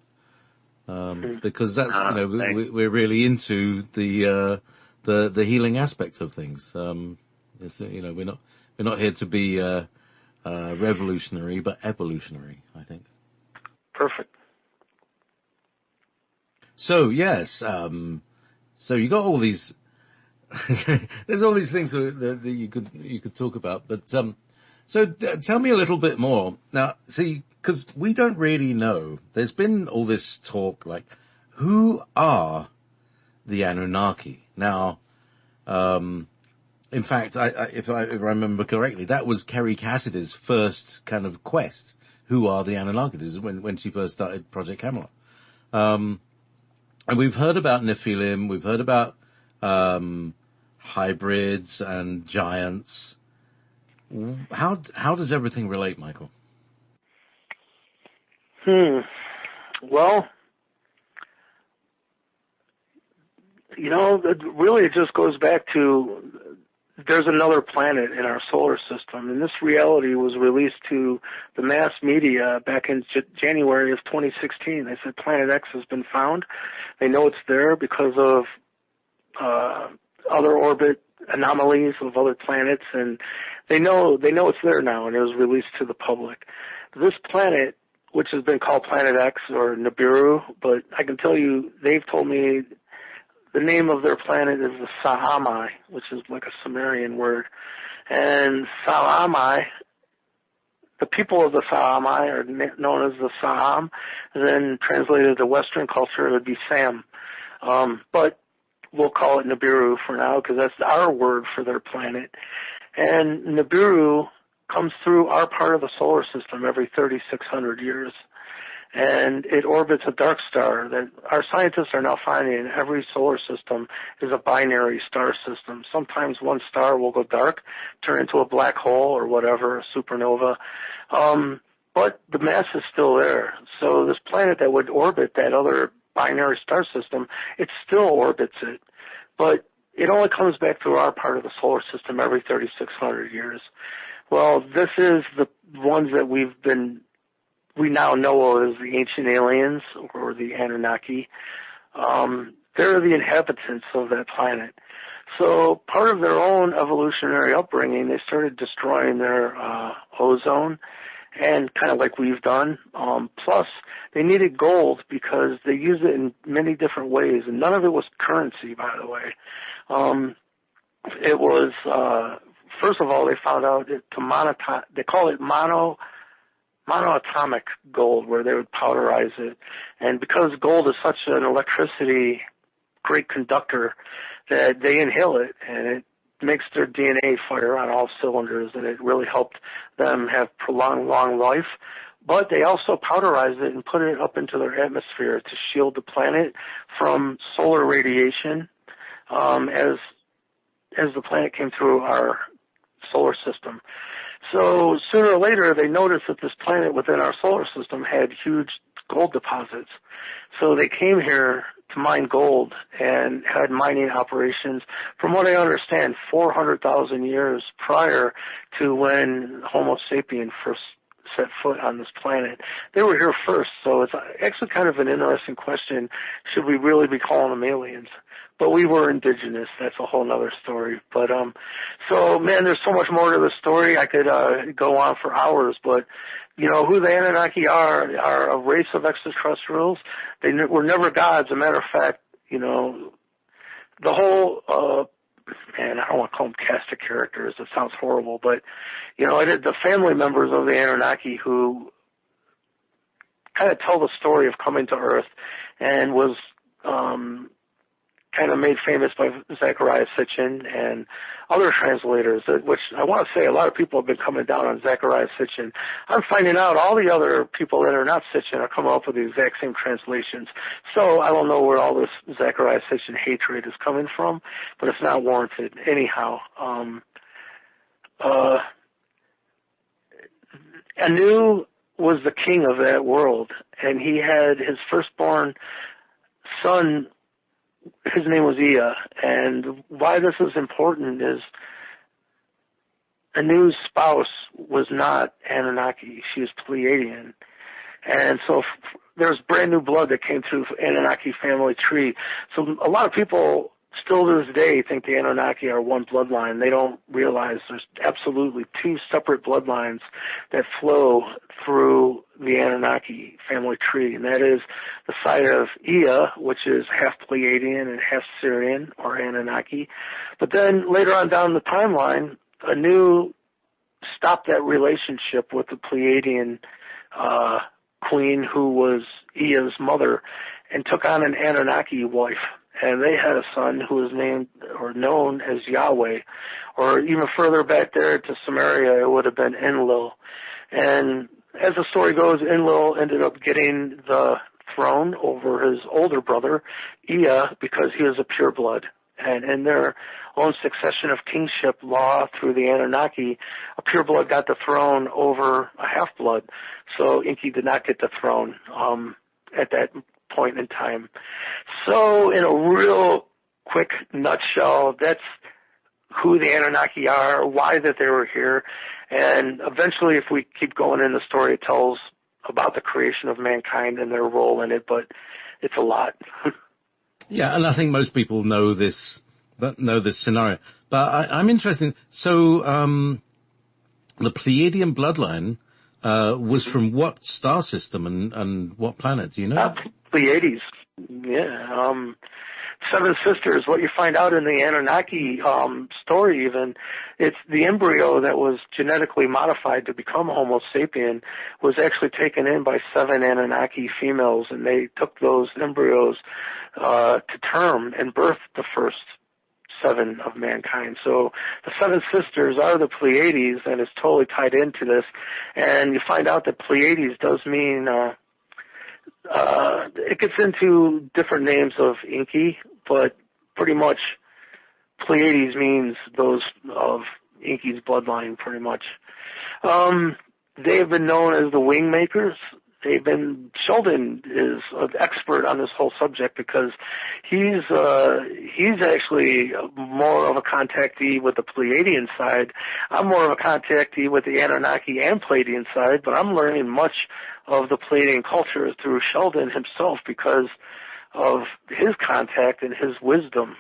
Because that's we're really into the healing aspect of things. We're not here to be revolutionary, but evolutionary, I think. Perfect. So yes, so you got all these. There's all these things that you could talk about, but tell me a little bit more now. See, because we don't really know. There's been all this talk, like, who are the Anunnaki? Now, in fact, if I remember correctly, that was Kerry Cassidy's first kind of quest. Who are the Anunnaki? This is when she first started Project Camelot. And we've heard about Nephilim, we've heard about hybrids and giants. How does everything relate, Michael? Well, really it just goes back to there's another planet in our solar system, and this reality was released to the mass media back in January of 2016. They said Planet X has been found. They know it's there because of other orbit anomalies of other planets, and they know it's there now, and it was released to the public. This planet, which has been called Planet X or Nibiru, but I can tell you, they've told me the name of their planet is the Sahamai, which is like a Sumerian word. And Sahamai, the people of the Sahamai are known as the Saham, and then translated to Western culture, it would be Sam. But we'll call it Nibiru for now because that's our word for their planet. And Nibiru comes through our part of the solar system every 3,600 years. And it orbits a dark star that our scientists are now finding every solar system is a binary star system. Sometimes one star will go dark, turn into a black hole or whatever, a supernova. But the mass is still there. So this planet that would orbit that other binary star system, it still orbits it. But it only comes back through our part of the solar system every 3,600 years. Well, this is the ones that we now know as the ancient aliens or the Anunnaki. They're the inhabitants of that planet. So part of their own evolutionary upbringing, they started destroying their ozone, and kind of like we've done. Plus, they needed gold because they use it in many different ways, and none of it was currency, by the way. It was, first of all, they found out they call it monoatomic gold, where they would powderize it. And because gold is such an electricity great conductor, that they inhale it, and it makes their DNA fire on all cylinders, and it really helped them have prolonged long life. But they also powderize it and put it up into their atmosphere to shield the planet from solar radiation as the planet came through our solar system. So sooner or later, they noticed that this planet within our solar system had huge gold deposits. So they came here to mine gold and had mining operations, from what I understand, 400,000 years prior to when Homo sapien first set foot on this planet. They were here first, so it's actually kind of an interesting question. Should we really be calling them aliens? But we were indigenous. That's a whole other story. But, so man, there's so much more to the story. I could, go on for hours, but, you know, who the Anunnaki are a race of extraterrestrials. They were never gods. As a matter of fact, you know, the whole, man, I don't want to call them cast of characters. It sounds horrible, but, you know, the family members of the Anunnaki who kind of tell the story of coming to Earth and was, kind of made famous by Zecharia Sitchin and other translators, which I want to say a lot of people have been coming down on Zecharia Sitchin. I'm finding out all the other people that are not Sitchin are coming up with the exact same translations. So I don't know where all this Zecharia Sitchin hatred is coming from, but it's not warranted. Anyhow, Anu was the king of that world, and he had his firstborn son. His name was Ea, and why this is important is Anu's spouse was not Anunnaki. She was Pleiadian. And so there's brand new blood that came through Anunnaki family tree. So a lot of people still to this day think the Anunnaki are one bloodline. They don't realize there's absolutely two separate bloodlines that flow through the Anunnaki family tree, and that is the side of Ea, which is half Pleiadian and half Syrian or Anunnaki. But then later on down the timeline, Anu stopped that relationship with the Pleiadian queen, who was Ea's mother, and took on an Anunnaki wife. And they had a son who was named or known as Yahweh, or even further back there to Samaria, it would have been Enlil. And as the story goes, Enlil ended up getting the throne over his older brother, Ea, because he was a pureblood. And in their own succession of kingship law through the Anunnaki, a pureblood got the throne over a half-blood. So Enki did not get the throne at that point in time. So in a real quick nutshell, that's who the Anunnaki are, why that they were here, and eventually, if we keep going in the story, it tells about the creation of mankind and their role in it, but it's a lot. Yeah, and I think most people know this scenario. But I'm interested. So, the Pleiadian bloodline, was from what star system and what planet? Do you know? Pleiades. Yeah. Seven Sisters, what you find out in the Anunnaki story even, it's the embryo that was genetically modified to become Homo sapien was actually taken in by 7 Anunnaki females, and they took those embryos to term and birthed the first 7 of mankind. So the 7 Sisters are the Pleiades, and it's totally tied into this. And you find out that Pleiades does mean it gets into different names of Inky, but pretty much Pleiades means those of Inky's bloodline, pretty much. They have been known as the wing makers. Sheldon is an expert on this whole subject because he's actually more of a contactee with the Pleiadian side. I'm more of a contactee with the Anunnaki and Pleiadian side, but I'm learning much of the Pleiadian culture through Sheldon himself because of his contact and his wisdom.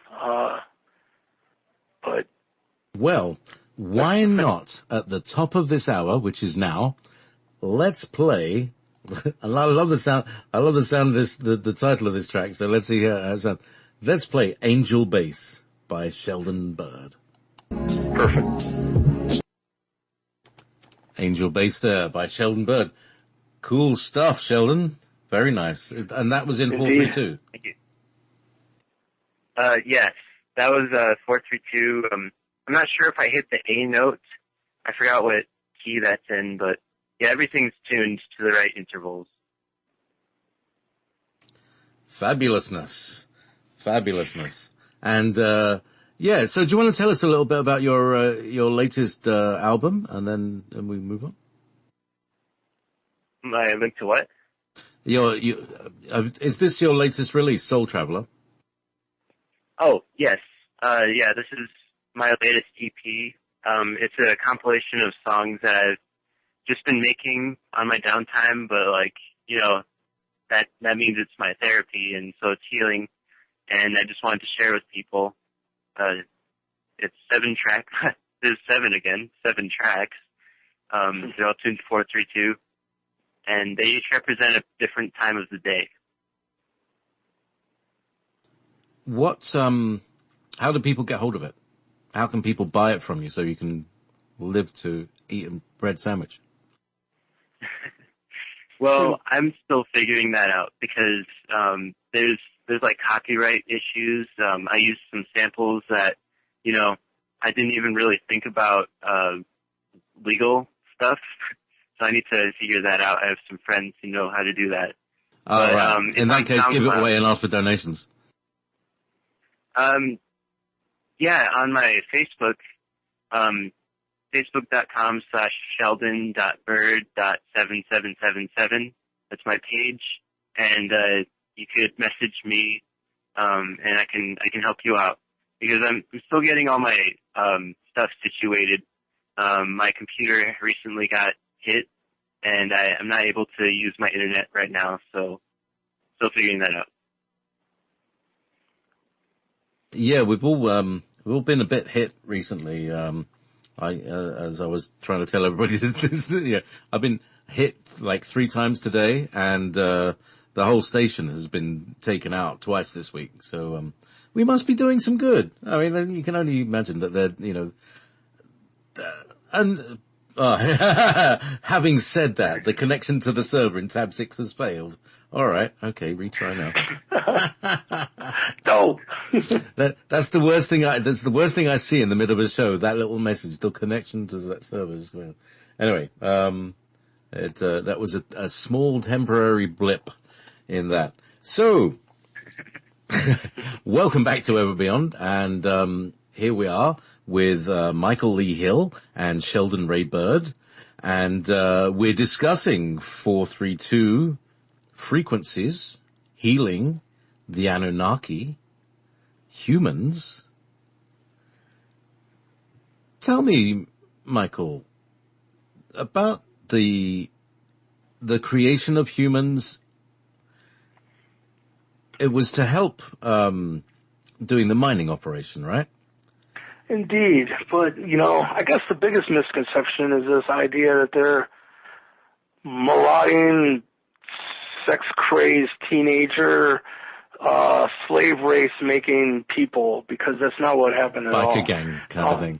Well, why not at the top of this hour, which is now, let's play. And I love the sound. I love the sound of this, the title of this track. So let's see how it sounds. Let's play Angel Bass by Sheldon Bird. Perfect. Angel Bass there by Sheldon Bird. Cool stuff, Sheldon. Very nice. And that was in 432. Thank you. Yes, that was 432. I'm not sure if I hit the A note. I forgot what key that's in, but yeah, everything's tuned to the right intervals. Fabulousness. And, yeah, so do you want to tell us a little bit about your latest, album and then we move on? My link to what? Is this your latest release, Soul Traveler? Oh, yes. Yeah, this is my latest EP. It's a compilation of songs that I've just been making on my downtime, but that means it's my therapy, and so it's healing, and I just wanted to share with people. It's 7 tracks. There's 7 again, 7 tracks. They're all tuned to 432, and they each represent a different time of the day. How do people get hold of it? How can people buy it from you so you can live to eat a bread sandwich? Well, I'm still figuring that out because there's like copyright issues. I used some samples that, I didn't even really think about legal stuff. So I need to figure that out. I have some friends who know how to do that. Right. In that case, give it away and ask for donations. Yeah, on my Facebook, facebook.com/sheldon.bird.7777. That's my page, and you could message me, and I can help you out because I'm still getting all my stuff situated. My computer recently got hit, and I'm not able to use my internet right now, so still figuring that out. Yeah, we've all been a bit hit recently. As I was trying to tell everybody this, I've been hit like 3 times today, and the whole station has been taken out twice this week. So we must be doing some good. I mean, you can only imagine that they're, and having said that, the connection to the server in tab 6 has failed. All right, okay, retry now. No. That's the worst thing. That's the worst thing I see in the middle of a show. That little message, the connection to that server is failed. Anyway, that was a small temporary blip in that. So, welcome back to Ever Beyond, and here we are with Michael Lee Hill and Sheldon Ray Bird, and we're discussing 432 frequencies, healing, the Anunnaki, humans, tell me, Michael, about the creation of humans. It was to help doing the mining operation, right? Indeed. But, I guess the biggest misconception is this idea that they're marauding, sex-crazed teenager, slave race-making people, because that's not what happened at all. Biker gang kind of thing.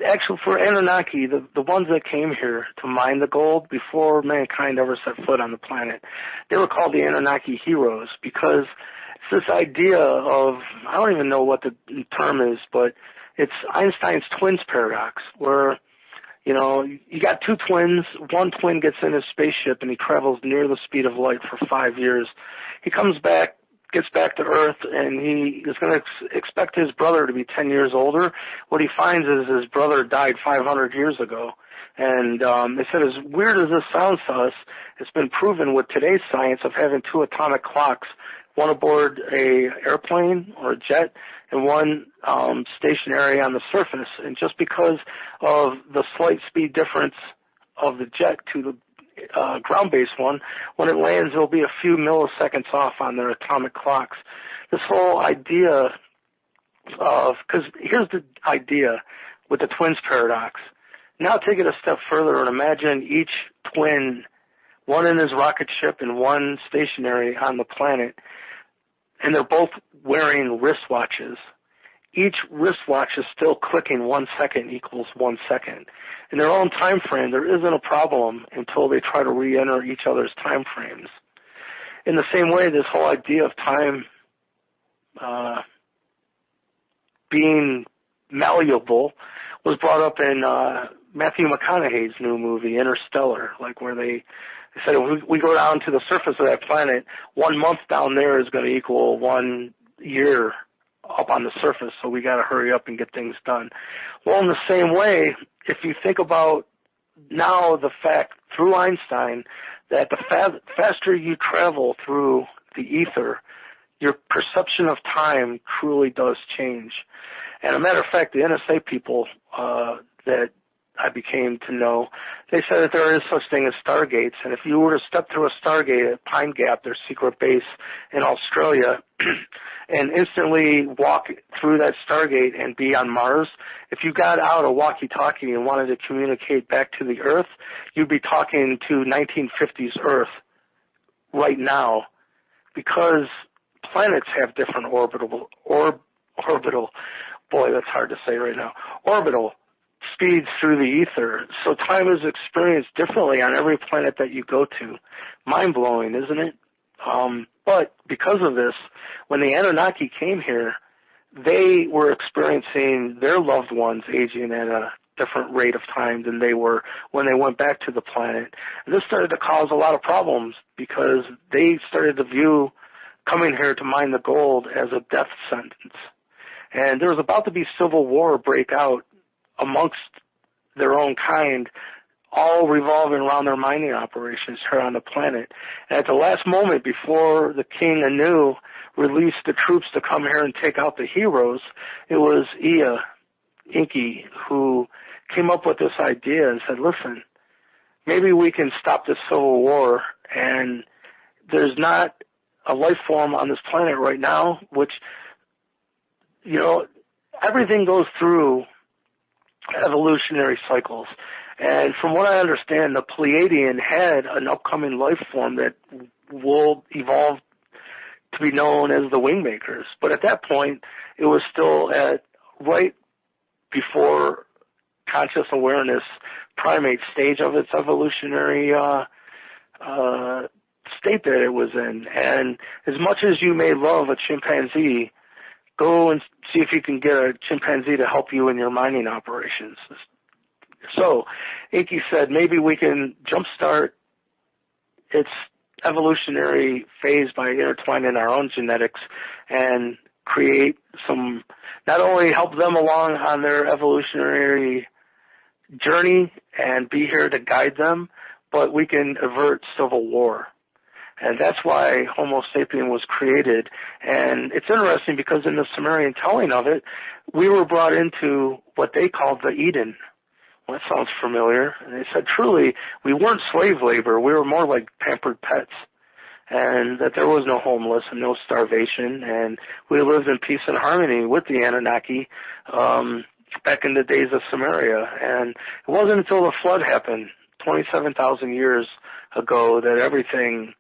Actually, for Anunnaki, the ones that came here to mine the gold before mankind ever set foot on the planet, they were called the Anunnaki heroes, because it's this idea of, I don't even know what the term is, but it's Einstein's twins paradox, where, you got two twins, one twin gets in his spaceship and he travels near the speed of light for 5 years. He comes back, gets back to Earth, and he is going to expect his brother to be 10 years older. What he finds is his brother died 500 years ago. And they said, as weird as this sounds to us, it's been proven with today's science of having two atomic clocks, one aboard a airplane or a jet and one stationary on the surface. And just because of the slight speed difference of the jet to the ground-based one, when it lands, it'll be a few milliseconds off on their atomic clocks. This whole idea of, because here's the idea with the twins paradox. Now take it a step further and imagine each twin, one in his rocket ship and one stationary on the planet, and they're both wearing wristwatches. Each wristwatch is still clicking 1 second equals 1 second. In their own time frame, there isn't a problem until they try to re-enter each other's time frames. In the same way, this whole idea of time being malleable was brought up in Matthew McConaughey's new movie, Interstellar, like where they said if we go down to the surface of that planet, 1 month down there is going to equal 1 year up on the surface, so we got to hurry up and get things done. Well, in the same way, if you think about now the fact through Einstein that the faster you travel through the ether, your perception of time truly does change. And a matter of fact, the NSA people that I became to know, they said that there is such thing as stargates, and if you were to step through a stargate at Pine Gap, their secret base in Australia, and instantly walk through that stargate and be on Mars, if you got out a walkie-talkie and wanted to communicate back to the Earth, you'd be talking to 1950s Earth right now, because planets have different orbital, boy, that's hard to say right now, orbital speeds through the ether. So time is experienced differently on every planet that you go to. Mind-blowing, isn't it? But because of this, when the Anunnaki came here, they were experiencing their loved ones aging at a different rate of time than they were when they went back to the planet. And this started to cause a lot of problems because they started to view coming here to mine the gold as a death sentence. And there was about to be civil war break out amongst their own kind, all revolving around their mining operations here on the planet. And at the last moment, before the king Anu released the troops to come here and take out the heroes, it was Inky, who came up with this idea and said, listen, maybe we can stop this civil war, and there's not a life form on this planet right now, which, everything goes through evolutionary cycles. And from what I understand, the Pleiadian had an upcoming life form that will evolve to be known as the Wingmakers. But at that point, it was still at right before conscious awareness primate stage of its evolutionary state that it was in. And as much as you may love a chimpanzee, go and see if you can get a chimpanzee to help you in your mining operations. So Inky said maybe we can jumpstart its evolutionary phase by intertwining our own genetics and create some, not only help them along on their evolutionary journey and be here to guide them, but we can avert civil war. And that's why Homo sapien was created. And it's interesting because in the Sumerian telling of it, we were brought into what they called the Eden. Well, that sounds familiar. And they said, truly, we weren't slave labor. We were more like pampered pets. And that there was no homeless and no starvation. And we lived in peace and harmony with the Anunnaki back in the days of Sumeria. And it wasn't until the flood happened 27,000 years ago that everything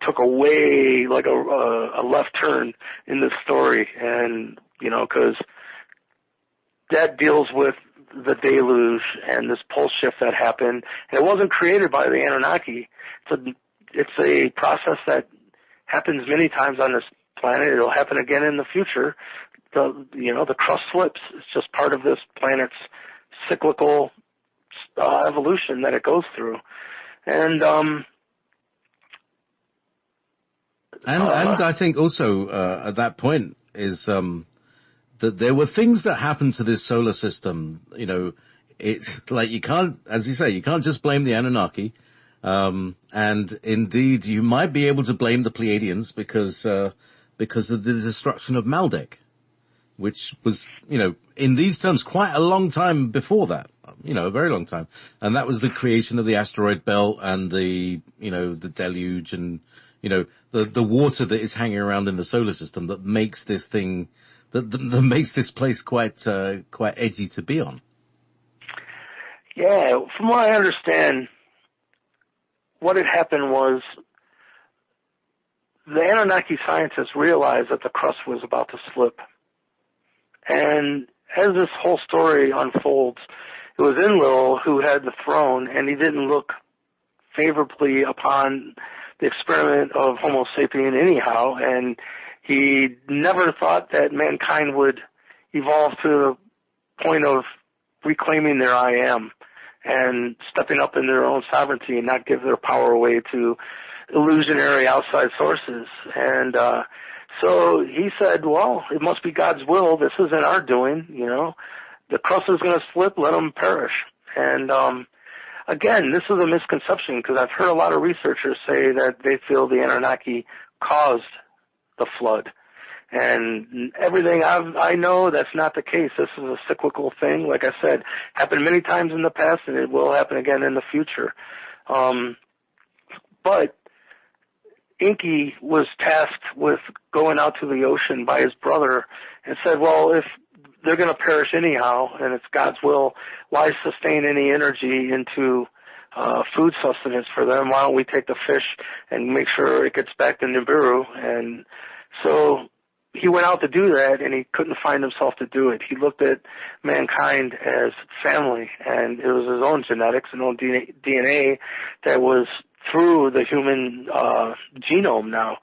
took a way, like a left turn in the story. And, you know, because that deals with the deluge and this pulse shift that happened. And it wasn't created by the Anunnaki. It's a process that happens many times on this planet. It'll happen again in the future. The crust slips. It's just part of this planet's cyclical evolution that it goes through. And I think also at that point is that there were things that happened to this solar system. You know, it's like you can't, as you say, you can't just blame the Anunnaki. And indeed, you might be able to blame the Pleiadians because of the destruction of Maldek, which was, you know, in these terms, quite a long time before that, you know, a very long time. And that was the creation of the asteroid belt and the deluge and, you know, the water that is hanging around in the solar system that makes this thing, that makes this place quite edgy to be on. Yeah, from what I understand, what had happened was the Anunnaki scientists realized that the crust was about to slip. And as this whole story unfolds, it was Enlil who had the throne, and he didn't look favorably upon the experiment of Homo sapien anyhow, and he never thought that mankind would evolve to the point of reclaiming their I am and stepping up in their own sovereignty and not give their power away to illusionary outside sources. And so he said, well, it must be God's will. This isn't our doing, you know. The crust is going to slip. Let them perish. And again, this is a misconception because I've heard a lot of researchers say that they feel the Anunnaki caused the flood. And everything I know, that's not the case. This is a cyclical thing. Like I said, happened many times in the past, and it will happen again in the future. But Enki was tasked with going out to the ocean by his brother and said, well, if they're going to perish anyhow, and it's God's will, why sustain any energy into food sustenance for them? Why don't we take the fish and make sure it gets back to Nibiru? And so he went out to do that, and he couldn't find himself to do it. He looked at mankind as family, and it was his own genetics and own DNA that was through the human genome now.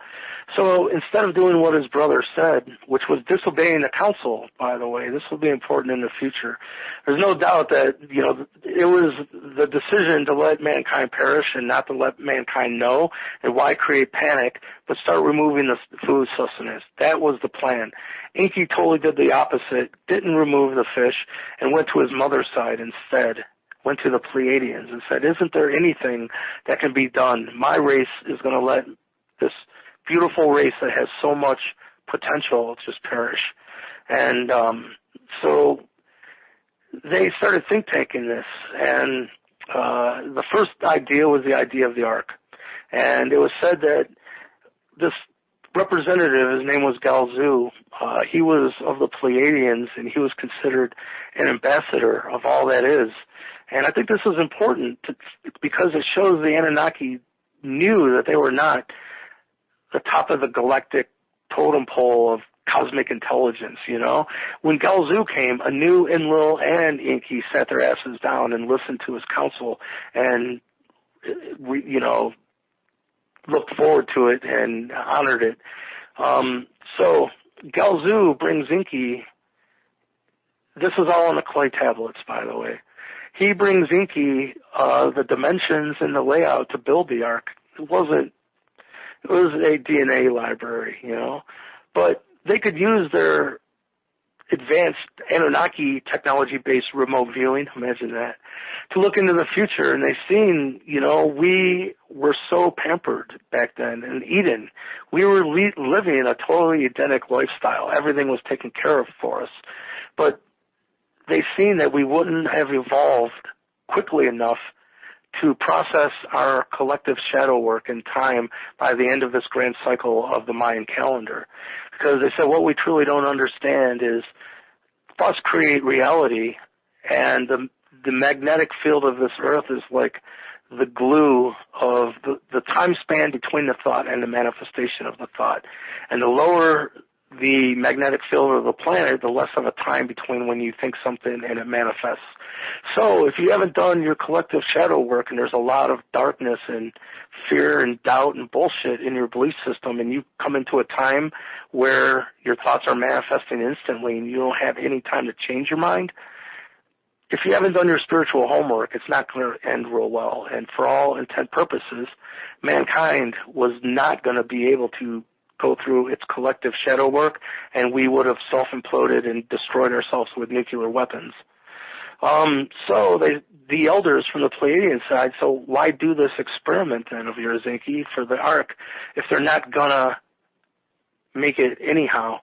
So instead of doing what his brother said, which was disobeying the council, by the way, this will be important in the future. There's no doubt that, you know, it was the decision to let mankind perish and not to let mankind know, and why create panic, but start removing the food sustenance. That was the plan. Enki totally did the opposite, didn't remove the fish, and went to his mother's side instead. Went to the Pleiadians and said, isn't there anything that can be done? My race is going to let this beautiful race that has so much potential just perish. And so they started think tanking this. And the first idea was the idea of the Ark. And it was said that this representative, his name was Galzu, he was of the Pleiadians, and he was considered an ambassador of all that is. And I think this is important because it shows the Anunnaki knew that they were not the top of the galactic totem pole of cosmic intelligence, you know. When Galzu came, Anu, Enlil, and Enki sat their asses down and listened to his counsel and, you know, looked forward to it and honored it. So Galzu brings Enki. This is all on the clay tablets, by the way. He brings Enki the dimensions and the layout to build the Ark. It was a DNA library, you know. But they could use their advanced Anunnaki technology-based remote viewing, imagine that, to look into the future, and they've seen, we were so pampered back then in Eden. We were living a totally Edenic lifestyle. Everything was taken care of for us. But they've seen that we wouldn't have evolved quickly enough to process our collective shadow work in time by the end of this grand cycle of the Mayan calendar. Because they said what we truly don't understand is thoughts create reality, and the magnetic field of this earth is like the glue of the time span between the thought and the manifestation of the thought. And the lower the magnetic field of the planet, the less of a time between when you think something and it manifests. So if you haven't done your collective shadow work, and there's a lot of darkness and fear and doubt and bullshit in your belief system, and you come into a time where your thoughts are manifesting instantly and you don't have any time to change your mind, if you haven't done your spiritual homework, it's not going to end real well. And for all intent purposes, mankind was not going to be able to go through its collective shadow work, and we would have self-imploded and destroyed ourselves with nuclear weapons. So the elders from the Pleiadian side, so why do this experiment then of yours, Inky, for the Ark, if they're not gonna make it anyhow?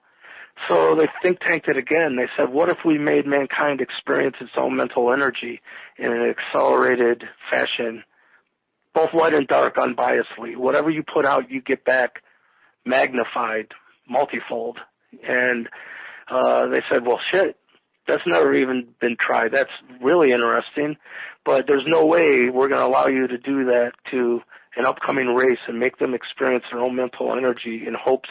So they think tanked it again. They said, what if we made mankind experience its own mental energy in an accelerated fashion, both light and dark, unbiasedly? Whatever you put out, you get back magnified, multifold. And they said, well, shit, that's never even been tried. That's really interesting, but there's no way we're going to allow you to do that to an upcoming race and make them experience their own mental energy in hopes,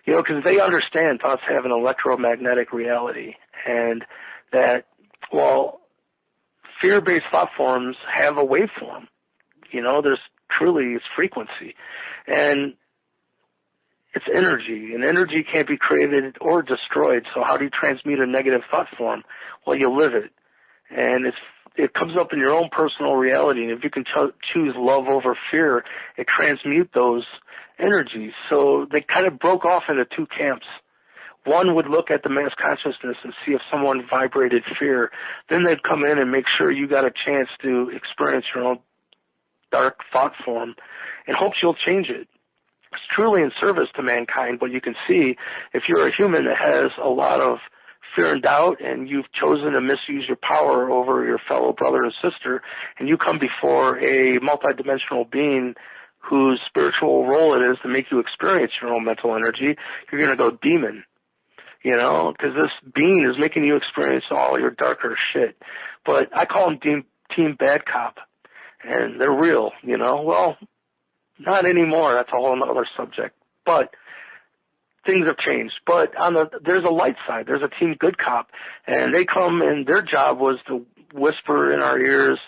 because they understand thoughts have an electromagnetic reality, and that, well, fear-based thought forms have a waveform. There's truly its frequency, and it's energy, and energy can't be created or destroyed. So how do you transmute a negative thought form? Well, you live it, and it comes up in your own personal reality. And if you can choose love over fear, it transmute those energies. So they kind of broke off into two camps. One would look at the mass consciousness and see if someone vibrated fear. Then they'd come in and make sure you got a chance to experience your own dark thought form in hopes you'll change it. It's truly in service to mankind, but you can see if you're a human that has a lot of fear and doubt, and you've chosen to misuse your power over your fellow brother and sister, and you come before a multidimensional being whose spiritual role it is to make you experience your own mental energy, you're going to go demon, because this being is making you experience all your darker shit. But I call them team bad cop, and they're real, Well, not anymore. That's a whole other subject. But things have changed. But there's a light side. There's a team good cop, and they come, and their job was to whisper in our ears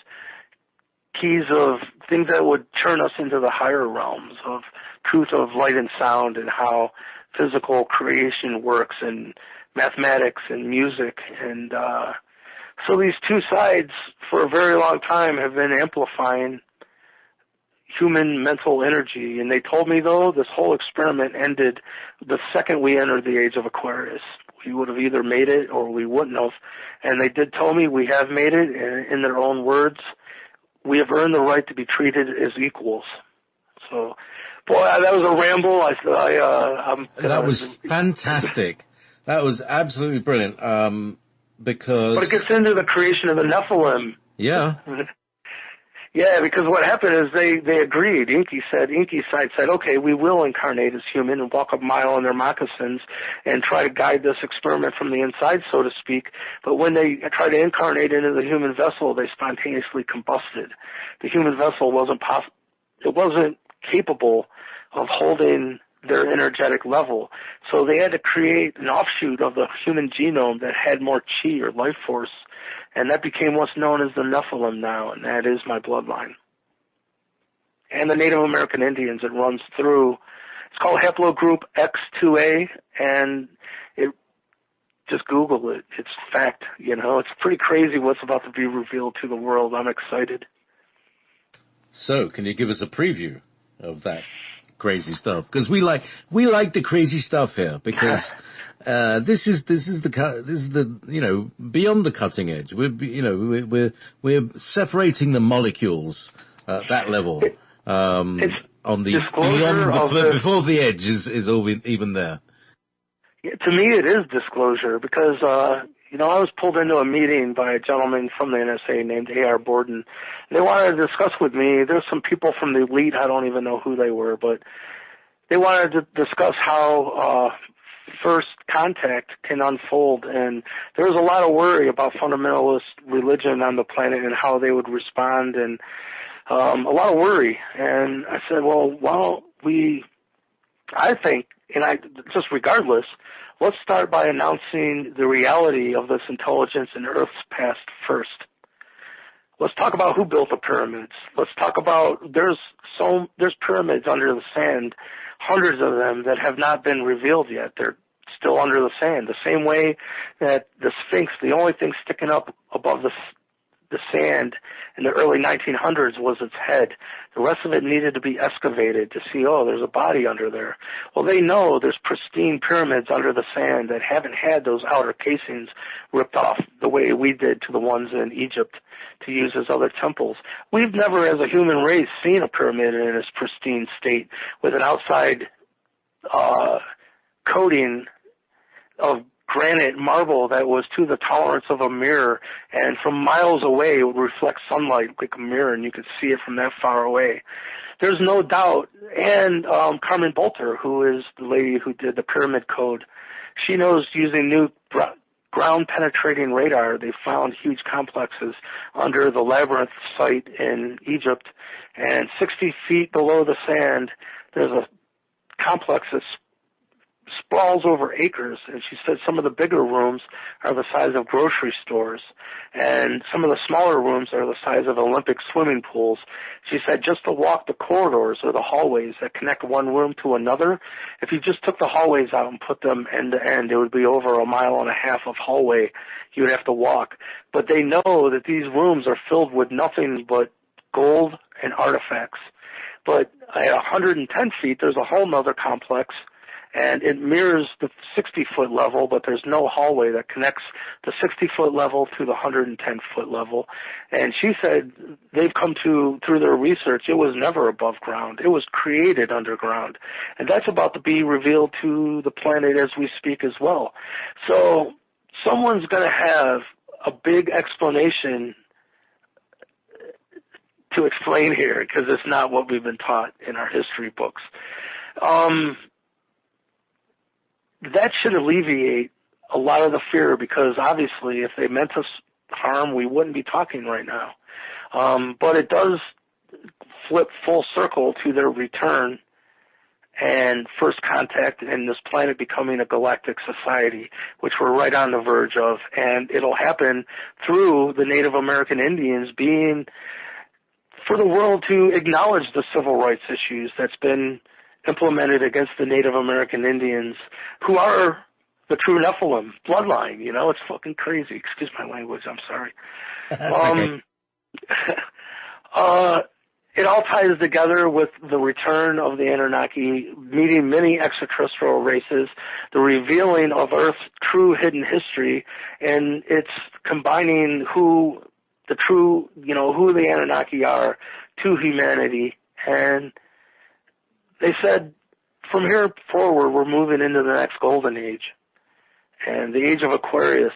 keys of things that would turn us into the higher realms of truth of light and sound, and how physical creation works, and mathematics and music. And so these two sides for a very long time have been amplifying human mental energy. And they told me, though, this whole experiment ended the second we entered the age of Aquarius. We would have either made it or we wouldn't have. And they did tell me we have made it, and in their own words, we have earned the right to be treated as equals. So, boy, that was a ramble. That was fantastic. That was absolutely brilliant. Because... But it gets into the creation of the Nephilim. Yeah. Yeah, because what happened is they agreed. Inky's side said, okay, we will incarnate as human and walk a mile in their moccasins and try to guide this experiment from the inside, so to speak. But when they tried to incarnate into the human vessel, they spontaneously combusted. The human vessel wasn't capable of holding their energetic level. So they had to create an offshoot of the human genome that had more chi or life force. And that became what's known as the Nephilim now, and that is my bloodline. And the Native American Indians, it runs through, it's called haplogroup X2A, and just Google it. It's fact, It's pretty crazy what's about to be revealed to the world. I'm excited. So, can you give us a preview of that crazy stuff, because we like the crazy stuff here, because this is the beyond the cutting edge. We're separating the molecules at that level. On the beyond before the edge is all even there. Yeah, to me, it is disclosure, because I was pulled into a meeting by a gentleman from the NSA named A.R. Borden. They wanted to discuss with me. There's some people from the elite. I don't even know who they were, but they wanted to discuss how first contact can unfold. And there was a lot of worry about fundamentalist religion on the planet and how they would respond, and a lot of worry. And I said, well, why don't we, I think, just regardless, let's start by announcing the reality of this intelligence in Earth's past first. Let's talk about who built the pyramids. Let's talk about there's pyramids under the sand, hundreds of them that have not been revealed yet. They're still under the sand. The same way that the Sphinx, the only thing sticking up above the sand in the early 1900s was its head. The rest of it needed to be excavated to see, there's a body under there. Well, they know there's pristine pyramids under the sand that haven't had those outer casings ripped off the way we did to the ones in Egypt to use as other temples. We've never, as a human race, seen a pyramid in its pristine state with an outside coating of granite marble that was to the tolerance of a mirror, and from miles away it would reflect sunlight like a mirror, and you could see it from that far away. There's no doubt. And Carmen Bolter, who is the lady who did the pyramid code, she knows using new ground-penetrating radar, they found huge complexes under the labyrinth site in Egypt, and 60 feet below the sand there's a complex that sprawls over acres, and she said some of the bigger rooms are the size of grocery stores, and some of the smaller rooms are the size of Olympic swimming pools. She said just to walk the corridors or the hallways that connect one room to another, if you just took the hallways out and put them end to end, it would be over 1.5 miles of hallway you would have to walk. But they know that these rooms are filled with nothing but gold and artifacts. But at 110 feet, there's a whole other complex, and it mirrors the 60-foot level, but there's no hallway that connects the 60-foot level to the 110-foot level. And she said they've come to, through their research, it was never above ground. It was created underground. And that's about to be revealed to the planet as we speak as well. So someone's going to have a big explanation to explain here, because it's not what we've been taught in our history books. That should alleviate a lot of the fear, because obviously if they meant us harm, we wouldn't be talking right now. But it does flip full circle to their return and first contact and this planet becoming a galactic society, which we're right on the verge of. And it'll happen through the Native American Indians being, for the world to acknowledge the civil rights issues that's been implemented against the Native American Indians, who are the true Nephilim bloodline. You know, it's fucking crazy. Excuse my language. I'm sorry. Okay. It all ties together with the return of the Anunnaki, meeting many extraterrestrial races, the revealing of Earth's true hidden history, and it's combining who the Anunnaki are to humanity. And they said, from here forward, we're moving into the next golden age, and the age of Aquarius,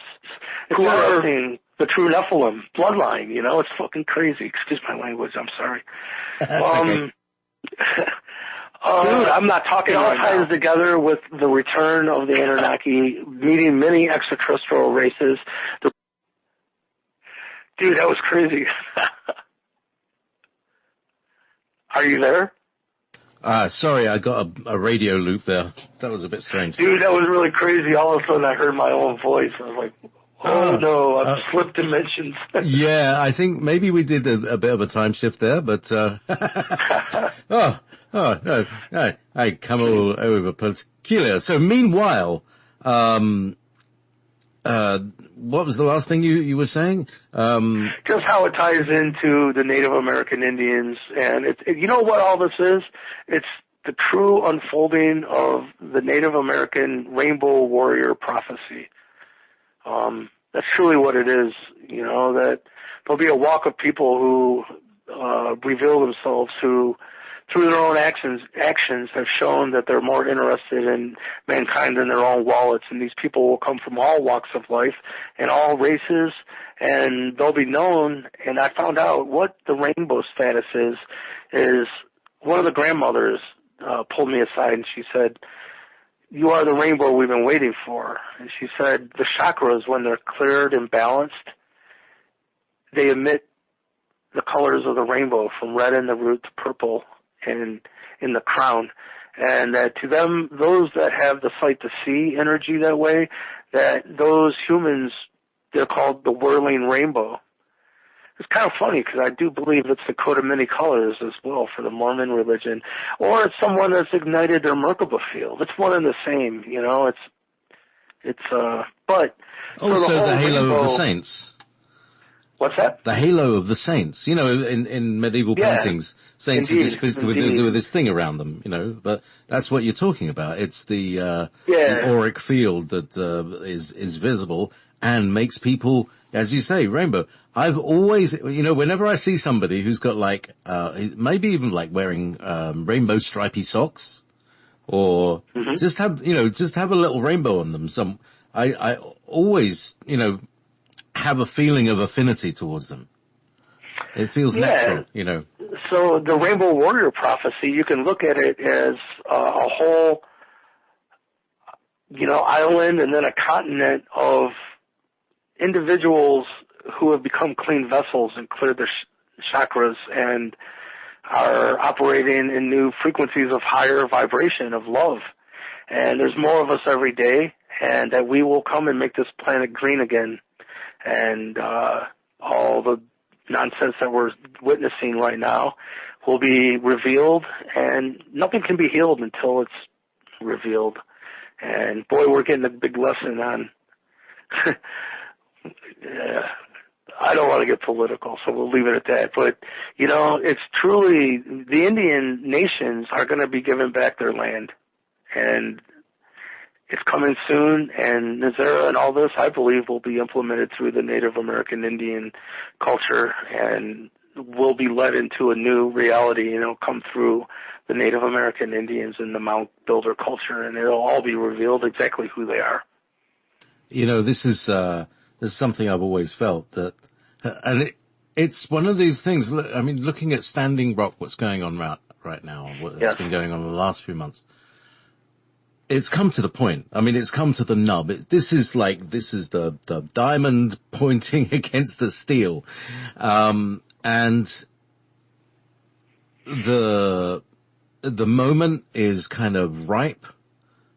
who are the true Nephilim bloodline. You know, it's fucking crazy. Excuse my language. I'm sorry. Okay. Dude, I'm not talking. It all ties together with the return of the Anunnaki, meeting many extraterrestrial races. Dude, that was crazy. Are you there? Sorry, I got a radio loop there. That was a bit strange. Dude, that was really crazy. All of a sudden I heard my own voice. I was like, oh no, I've slipped dimensions. Yeah, I think maybe we did a bit of a time shift there, but, no, I come all over peculiar. So meanwhile, what was the last thing you were saying? Just how it ties into the Native American Indians, and you know what all this is? It's the true unfolding of the Native American rainbow warrior prophecy. That's truly what it is, that there'll be a walk of people who reveal themselves, who through their own actions have shown that they're more interested in mankind than their own wallets. And these people will come from all walks of life and all races, and they'll be known. And I found out what the rainbow status is one of the grandmothers pulled me aside and she said, "You are the rainbow we've been waiting for." And she said the chakras, when they're cleared and balanced, they emit the colors of the rainbow, from red in the root to purple and in the crown. And that to them, those that have the sight to see energy that way, that those humans, they're called the whirling rainbow. It's kind of funny because I do believe it's the coat of many colors as well for the Mormon religion. Or it's someone that's ignited their Merkaba field. It's one and the same, but also the halo rainbow, of the saints. What's that? The halo of the saints. In medieval paintings, saints Indeed, are depicted with this thing around them, but that's what you're talking about. It's the auric field that is visible and makes people, as you say, rainbow. I've always, whenever I see somebody who's got maybe even wearing rainbow stripy socks, or just have a little rainbow on them. I always, have a feeling of affinity towards them. It feels natural, So the Rainbow Warrior prophecy, you can look at it as a whole, island and then a continent of individuals who have become clean vessels and cleared their chakras and are operating in new frequencies of higher vibration of love. And there's more of us every day, and that we will come and make this planet green again. And all the nonsense that we're witnessing right now will be revealed, and nothing can be healed until it's revealed. And boy, we're getting a big lesson on I don't want to get political, so we'll leave it at that. But, it's truly, the Indian nations are going to be given back their land. And it's coming soon, and Nazara and all this, I believe, will be implemented through the Native American Indian culture and will be led into a new reality, come through the Native American Indians and the Mound Builder culture, and it'll all be revealed exactly who they are. This is something I've always felt that, and it's one of these things. I mean, looking at Standing Rock, what's going on right now, what's been going on in the last few months. It's come to the point. I mean, it's come to the nub. This is the diamond pointing against the steel. And the moment is kind of ripe,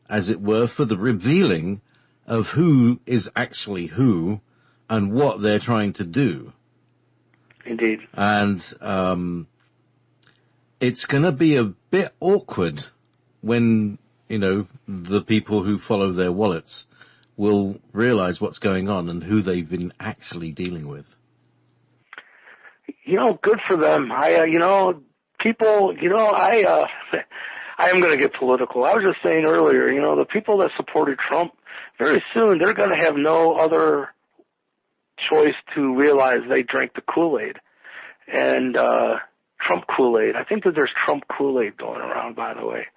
as it were, for the revealing of who is actually who and what they're trying to do. Indeed. And, it's gonna be a bit awkward when, the people who follow their wallets will realize what's going on and who they've been actually dealing with. Good for them. People, I am going to get political. I was just saying earlier, the people that supported Trump, very soon they're going to have no other choice to realize they drank the Kool-Aid. And Trump Kool-Aid. I think that there's Trump Kool-Aid going around, by the way.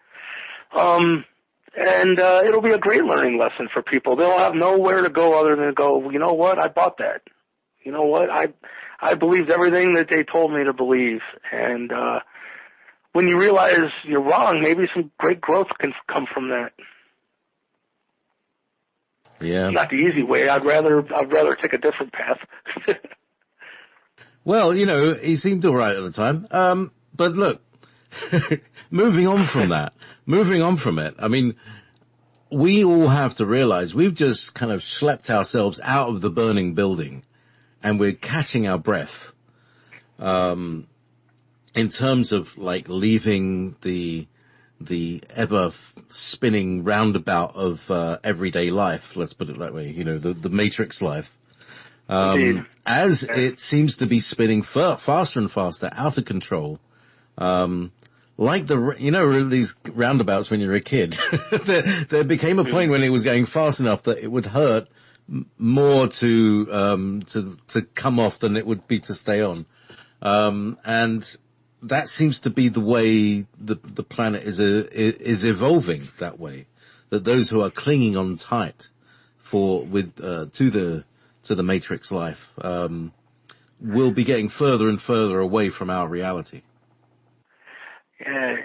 And it'll be a great learning lesson for people. They'll have nowhere to go other than go, you know what, I bought that. You know what, I believed everything that they told me to believe. And when you realize you're wrong, maybe some great growth can come from that. Yeah. Not the easy way. I'd rather take a different path. Well, he seemed all right at the time. But look, moving on from it, I mean, we all have to realize we've just kind of schlepped ourselves out of the burning building and we're catching our breath, in terms of leaving the ever spinning roundabout of, everyday life. Let's put it that way, the matrix life. As it seems to be spinning faster and faster, out of control. like these roundabouts when you're a kid. there became a point when it was going fast enough that it would hurt more to come off than it would be to stay on. And that seems to be the way the planet is evolving that way. That those who are clinging on tight to the matrix life, will be getting further and further away from our reality. Yeah,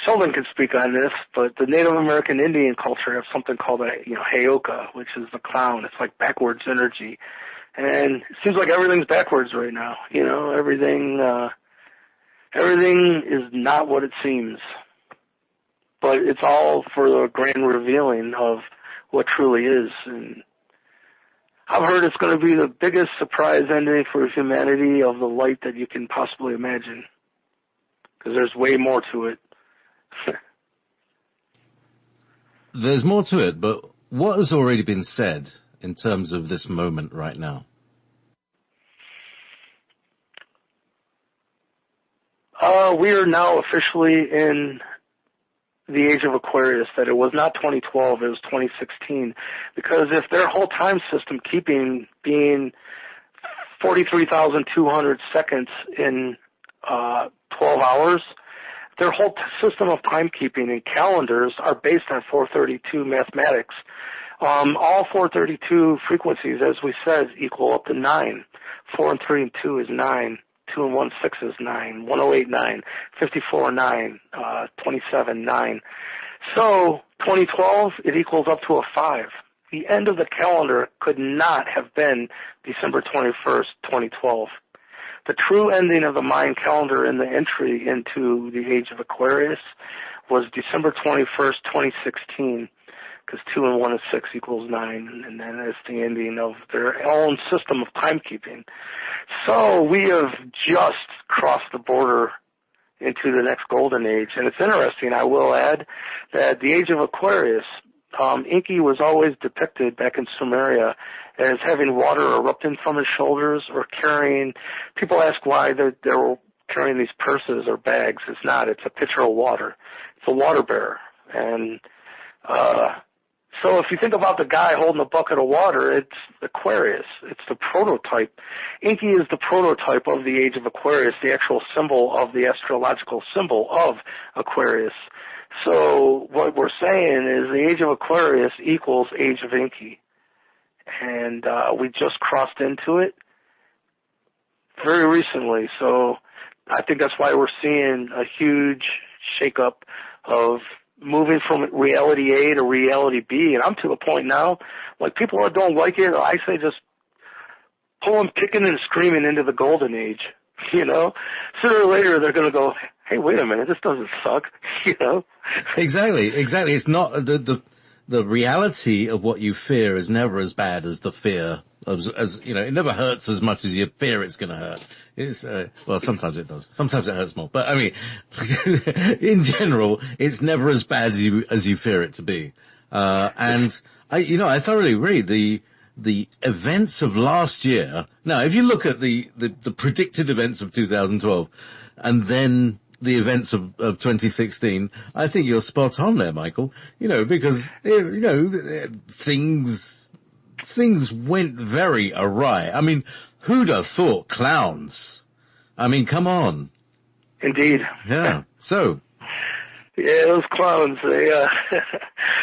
Sheldon can speak on this, but the Native American Indian culture have something called Heyoka, which is the clown. It's like backwards energy. And it seems like everything's backwards right now. Everything is not what it seems. But it's all for the grand revealing of what truly is. And I've heard it's going to be the biggest surprise ending for humanity of the light that you can possibly imagine. Because there's way more to it. There's more to it, but what has already been said in terms of this moment right now? We are now officially in the age of Aquarius, that it was not 2012, it was 2016. Because if their whole time system being 43,200 seconds in 12 hours, their whole system of timekeeping and calendars are based on 432 mathematics. All 432 frequencies, as we said, equal up to 9. 4 and 3 and 2 is 9. 2 and 1, 6 is 9. 108, 9. 54, 9. 27, 9. So, 2012, it equals up to a 5. The end of the calendar could not have been December 21st, 2012. The true ending of the Mayan calendar in the entry into the age of Aquarius was December 21st, 2016, because 2 and 1 is 6 equals 9, and then it's the ending of their own system of timekeeping. So we have just crossed the border into the next golden age, and it's interesting, I will add, that the age of Aquarius, Enki was always depicted back in Sumeria as having water erupting from his shoulders or carrying, people ask why they're carrying these purses or bags. It's not, it's a pitcher of water. It's a water bearer. And so if you think about the guy holding a bucket of water, it's Aquarius. It's the prototype. Enki is the prototype of the age of Aquarius, the actual symbol of the astrological symbol of Aquarius. So what we're saying is the age of Aquarius equals age of Enki. And we just crossed into it very recently. So I think that's why we're seeing a huge shakeup of moving from reality A to reality B. And I'm to the point now, like people that don't like it, I say just pull them kicking and screaming into the golden age. Sooner or later they're going to go, hey, wait a minute, this doesn't suck. Exactly. It's not the reality of what you fear is never as bad as the fear of, it never hurts as much as you fear it's going to hurt. It's, well, sometimes it does. Sometimes it hurts more. But I mean, in general, it's never as bad as you fear it to be. And I thoroughly agree. The events of last year. Now, if you look at the predicted events of 2012 and then the events of 2016, I think you're spot on there, Michael. Because, things went very awry. I mean, who'd have thought clowns? I mean, come on. Indeed. Yeah. So. Yeah, those clowns, they,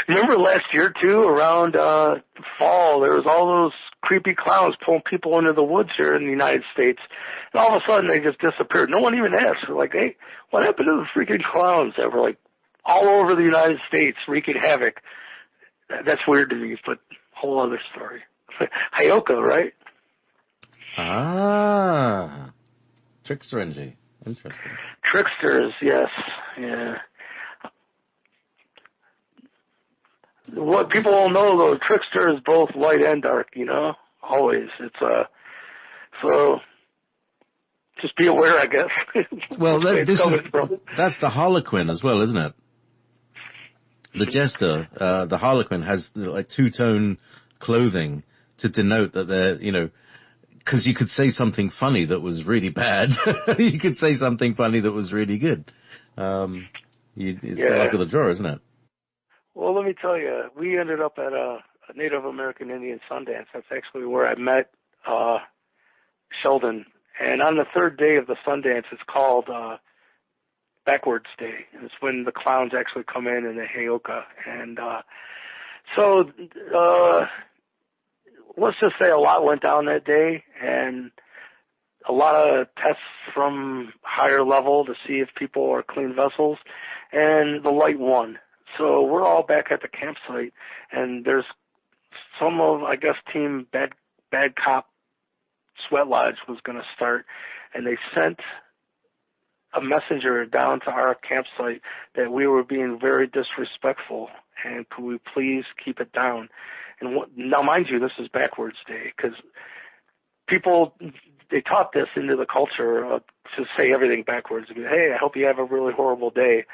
remember last year too, around, fall, there was all those creepy clowns pulling people into the woods here in the United States. And all of a sudden they just disappeared. No one even asked. They're like, hey, what happened to the freaking clowns that were like all over the United States wreaking havoc? That's weird to me, but whole other story. Heyoka, right? Ah. Trickster energy. Interesting. Tricksters, yes. Yeah. What people don't know though, trickster is both light and dark, always. It's, so just be aware, I guess. Well, that's the Harlequin as well, isn't it? The jester, the Harlequin has like two-tone clothing to denote that they're, because you could say something funny that was really bad. You could say something funny that was really good. It's the luck of the draw, isn't it? Well, let me tell you, we ended up at a Native American Indian Sundance. That's actually where I met Sheldon. And on the third day of the Sundance, it's called Backwards Day. And it's when the clowns actually come in and they heyoka. And so let's just say a lot went down that day, and a lot of tests from higher level to see if people are clean vessels, and the light won. So we're all back at the campsite, and there's some of, I guess, Team Bad Cop Sweat Lodge was going to start, and they sent a messenger down to our campsite that we were being very disrespectful, and could we please keep it down? And now, mind you, this is Backwards Day, because people, they taught this into the culture to say everything backwards. Hey, I hope you have a really horrible day.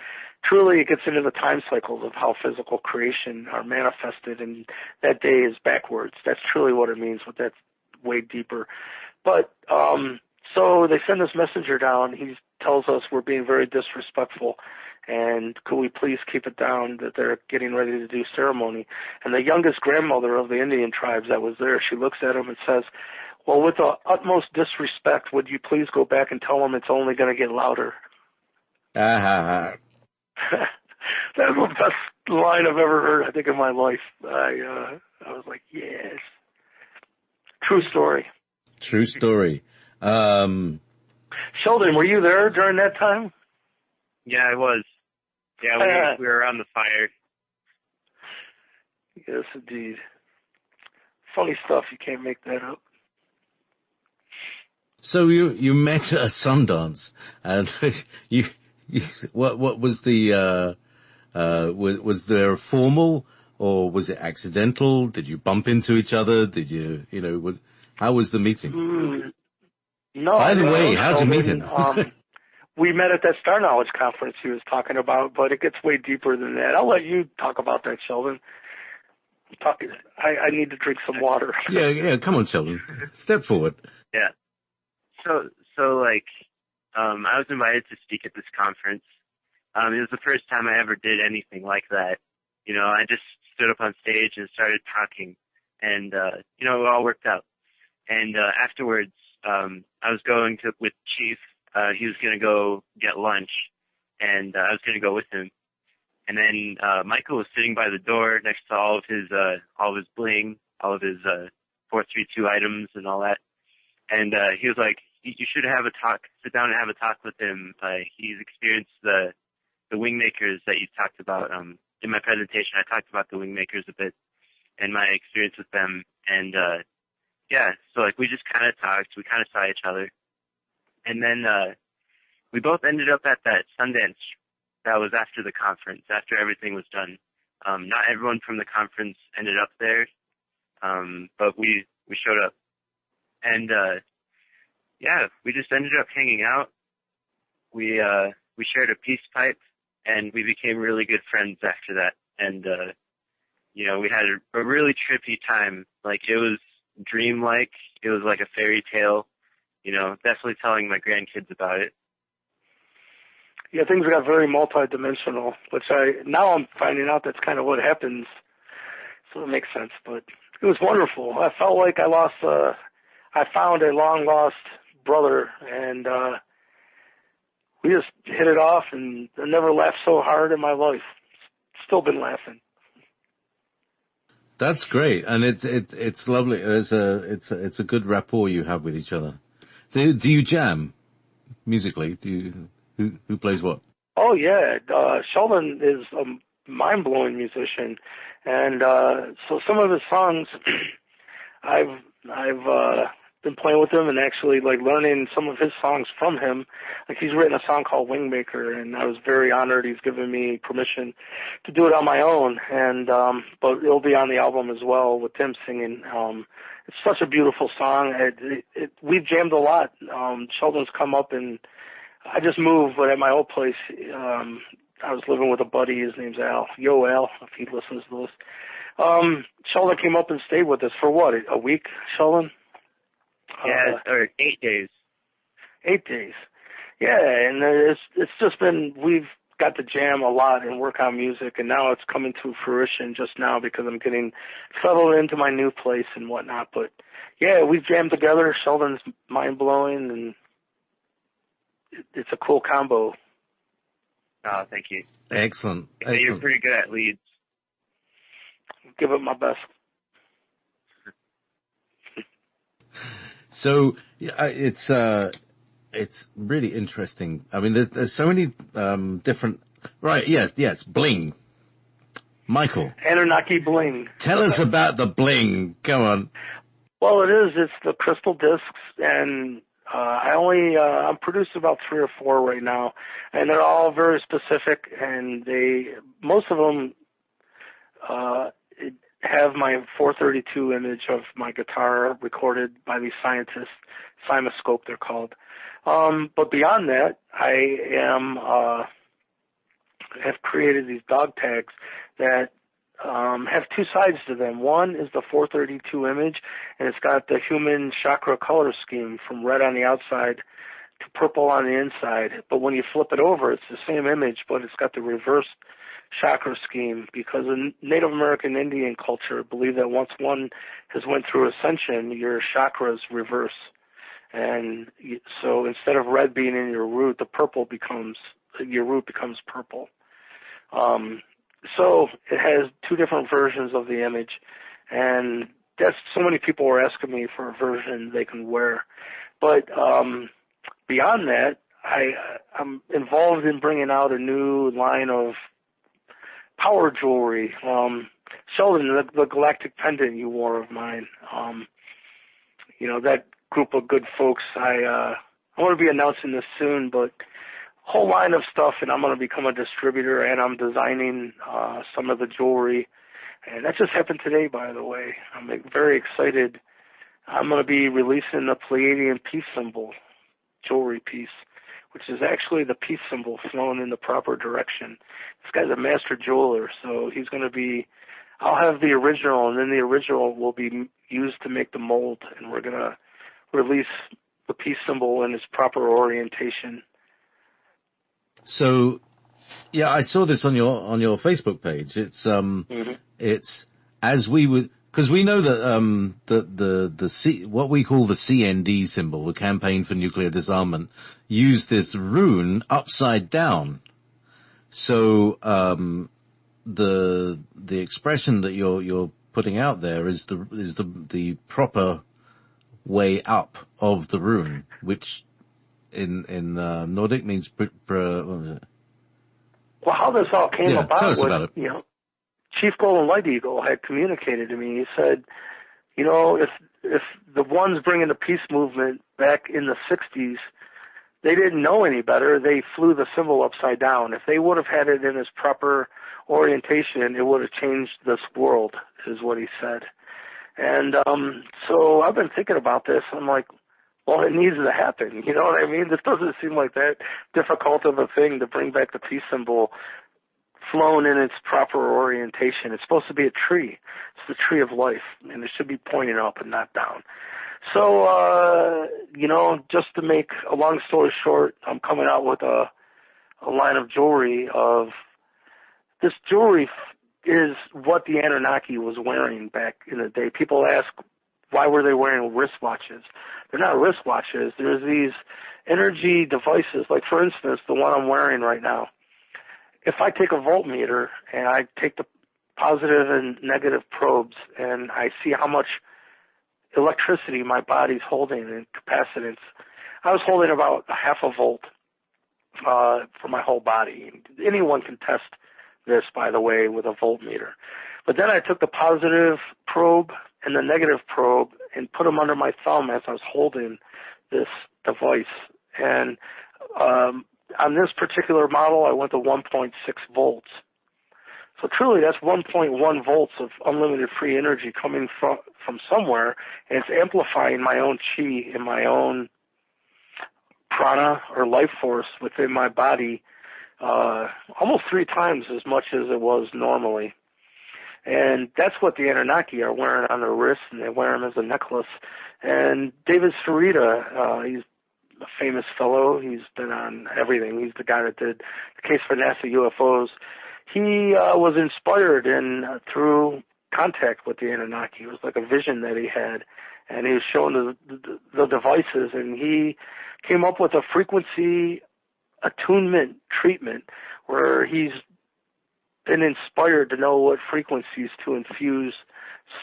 Truly, it gets into the time cycles of how physical creation are manifested, and that day is backwards. That's truly what it means, but that's way deeper. But so they send this messenger down. He tells us we're being very disrespectful, and could we please keep it down, that they're getting ready to do ceremony. And the youngest grandmother of the Indian tribes that was there, she looks at him and says, well, with the utmost disrespect, would you please go back and tell them it's only going to get louder? Ah. That's the best line I've ever heard, I think, in my life. I was like, yes. True story. True story. Sheldon, were you there during that time? Yeah, I was. Yeah, we were around the fire. Yes, indeed. Funny stuff. You can't make that up. So you met at a Sundance, and what was the was there a formal, or was it accidental? Did you bump into each other? Did you how was the meeting? No. By the way, how'd you meet him? We met at that Star Knowledge conference he was talking about, but it gets way deeper than that. I'll let you talk about that, Sheldon. I need to drink some water. Yeah, come on, Sheldon. Step forward. Yeah. So like, I was invited to speak at this conference. It was the first time I ever did anything like that. I just stood up on stage and started talking, and, it all worked out. And, afterwards, I was going with Chief. He was going to go get lunch, and I was going to go with him. And then Michael was sitting by the door next to all of his bling, all of his 432 items and all that. And he was like, "You should have a talk. Sit down and have a talk with him. He's experienced the wingmakers that you talked about." In my presentation, I talked about the wingmakers a bit and my experience with them. And so like we just kind of talked. We kind of saw each other. And then we both ended up at that Sundance that was after the conference, after everything was done. Not everyone from the conference ended up there, but we showed up. And we just ended up hanging out. We shared a peace pipe, and we became really good friends after that. And we had a really trippy time. Like, it was dreamlike. It was like a fairy tale. Definitely telling my grandkids about it. Yeah, things got very multidimensional, which now I'm finding out that's kind of what happens. So it makes sense, but it was wonderful. I felt like I found a long lost brother, and we just hit it off, and I never laughed so hard in my life. Still been laughing. That's great, and it's lovely. It's a good rapport you have with each other. Do you jam musically? Who plays what? Oh yeah, Sheldon is a mind-blowing musician, and so some of his songs, I've been playing with him and actually like learning some of his songs from him. Like, he's written a song called Wingmaker, and I was very honored he's given me permission to do it on my own. And but it'll be on the album as well with Tim singing. It's such a beautiful song. We've jammed a lot. Sheldon's come up, and I just moved, but at my old place, I was living with a buddy. His name's Al. Yo, Al, if he listens to this. Sheldon came up and stayed with us for what, a week, Sheldon? Yeah, or 8 days. 8 days. Yeah, and it's just been, we've got to jam a lot and work on music, and now it's coming to fruition just now because I'm getting settled into my new place and whatnot. But yeah, we've jammed together. Sheldon's mind-blowing, and it's a cool combo. Oh, thank you. Excellent. Yeah, you're pretty good at leads. Give it my best. So it's really interesting. I mean, there's so many different. Right? Yes. Bling. Michael. Anunnaki bling. Tell us about the bling. Go on. Well, it is. It's the crystal discs, and I'm producing about 3 or 4 right now, and they're all very specific, and most of them have my 432 image of my guitar recorded by these scientists, Simoscope they're called. But beyond that, I have created these dog tags that have 2 sides to them. One is the 432 image, and it's got the human chakra color scheme from red on the outside to purple on the inside. But when you flip it over, it's the same image, but it's got the reversed chakra scheme, because in Native American Indian culture believe that once one has went through ascension, your chakras reverse. And so instead of red being in your root, your root becomes purple. So it has 2 different versions of the image, and that's, so many people are asking me for a version they can wear. But beyond that, I'm involved in bringing out a new line of power jewelry. Sheldon, the galactic pendant you wore of mine, that group of good folks, I want to be announcing this soon, but whole line of stuff, and I'm going to become a distributor, and I'm designing some of the jewelry, and that just happened today, by the way. I'm very excited. I'm going to be releasing the Pleiadian peace symbol jewelry piece, which is actually the peace symbol flown in the proper direction. This guy's a master jeweler, so he's going to be, I'll have the original, and then the original will be used to make the mold, and we're going to release the peace symbol in its proper orientation. So, yeah, I saw this on your Facebook page. It's it's as we would, because we know that what we call the CND symbol, the Campaign for Nuclear Disarmament, used this rune upside down. So the expression that you're putting out there is the proper way up of the rune, which in Nordic means what was it? Well, how this all came about tell us was, about it. Chief Golden Light Eagle had communicated to me. He said, if the ones bringing the peace movement back in the 60s, they didn't know any better, they flew the symbol upside down. If they would have had it in its proper orientation, it would have changed this world, is what he said. And so I've been thinking about this. I'm like, well, it needs to happen. You know what I mean? This doesn't seem like that difficult of a thing to bring back the peace symbol flown in its proper orientation. It's supposed to be a tree. It's the tree of life, and it should be pointing up and not down. So, just to make a long story short, I'm coming out with a line of jewelry of this jewelry is what the Anunnaki was wearing back in the day. People ask, why were they wearing wristwatches? They're not wristwatches. There's these energy devices, like, for instance, the one I'm wearing right now. If I take a voltmeter and I take the positive and negative probes and I see how much electricity my body's holding in capacitance, I was holding about a half a volt for my whole body. Anyone can test this, by the way, with a voltmeter. But then I took the positive probe and the negative probe and put them under my thumb as I was holding this device. And on this particular model, I went to 1.6 volts. So truly, that's 1.1 volts of unlimited free energy coming from somewhere, and it's amplifying my own chi and my own prana or life force within my body almost 3 times as much as it was normally. And that's what the Anunnaki are wearing on their wrists, and they wear them as a necklace. And David Sarita, he's a famous fellow. He's been on everything. He's the guy that did the case for NASA UFOs. He was inspired through contact with the Anunnaki. It was like a vision that he had, and he was shown the devices, and he came up with a frequency attunement treatment where he's been inspired to know what frequencies to infuse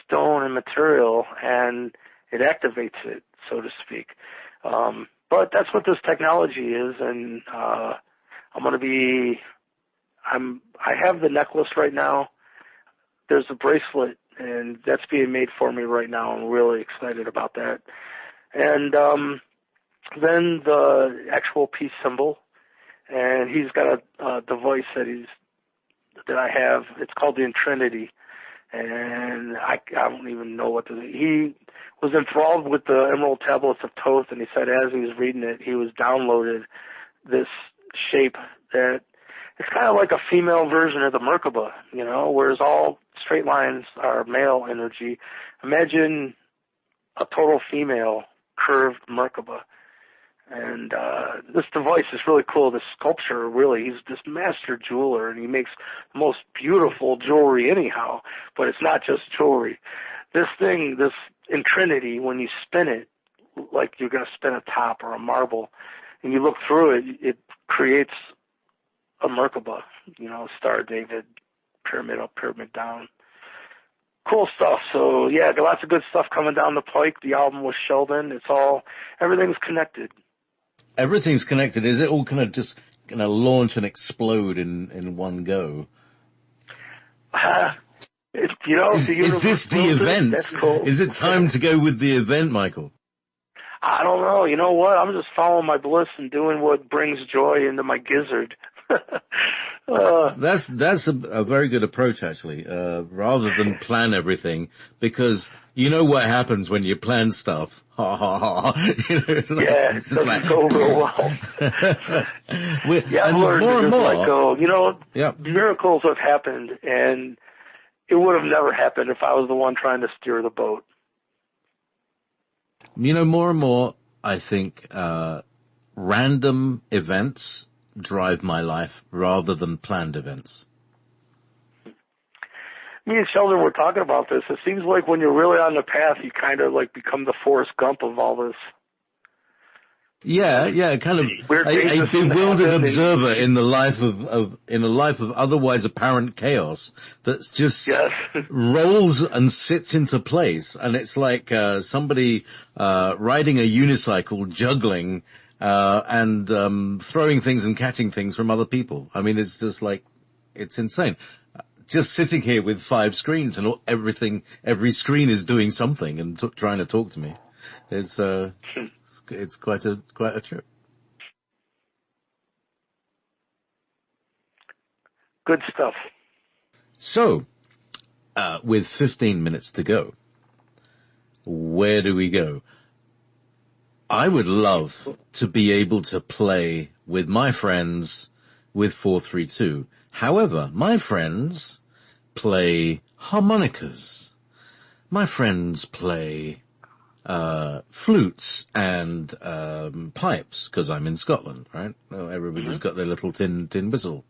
stone and material, and it activates it, so to speak. But that's what this technology is, and I have the necklace right now. There's a bracelet, and that's being made for me right now. I'm really excited about that. And then the actual peace symbol, and he's got a device that I have. It's called the Trinity, and I don't even know what he was enthralled with the Emerald Tablets of Thoth, and he said as he was reading it, he was downloaded this shape that it's kind of like a female version of the Merkaba, whereas all straight lines are male energy. Imagine a total female curved Merkaba. And this device is really cool. This sculpture, really, he's this master jeweler, and he makes the most beautiful jewelry anyhow, but it's not just jewelry. This thing, this in Trinity, when you spin it, like you're going to spin a top or a marble, and you look through it, it creates a Merkaba, Star of David, pyramid up, pyramid down. Cool stuff. So, yeah, got lots of good stuff coming down the pike. The album with Sheldon, everything's connected. Everything's connected. Is it all kind of just going to launch and explode in one go? Is this the event? That's cool. Is it time to go with the event, Michael? I don't know. You know what? I'm just following my bliss and doing what brings joy into my gizzard. That's a very good approach, actually, rather than plan everything, because you know what happens when you plan stuff. Ha ha ha. It doesn't go real well. I've learned more. Miracles have happened, and it would have never happened if I was the one trying to steer the boat. More and more, I think, random events drive my life rather than planned events. Me and Sheldon were talking about this. It seems like when you're really on the path, you kind of like become the Forrest Gump of all this. Yeah, kind of a bewildered observer in the life in a life of otherwise apparent chaos that's just rolls and sits into place, and it's like somebody riding a unicycle, juggling and throwing things and catching things from other people. I mean, it's just like, it's insane. Just sitting here with 5 screens and every screen is doing something and trying to talk to me. It's quite a trip. Good stuff. So, with 15 minutes to go, where do we go? I would love to be able to play with my friends with 432. However, my friends play harmonicas. My friends play flutes and pipes, because I'm in Scotland, right? Well, everybody's got their little tin whistle,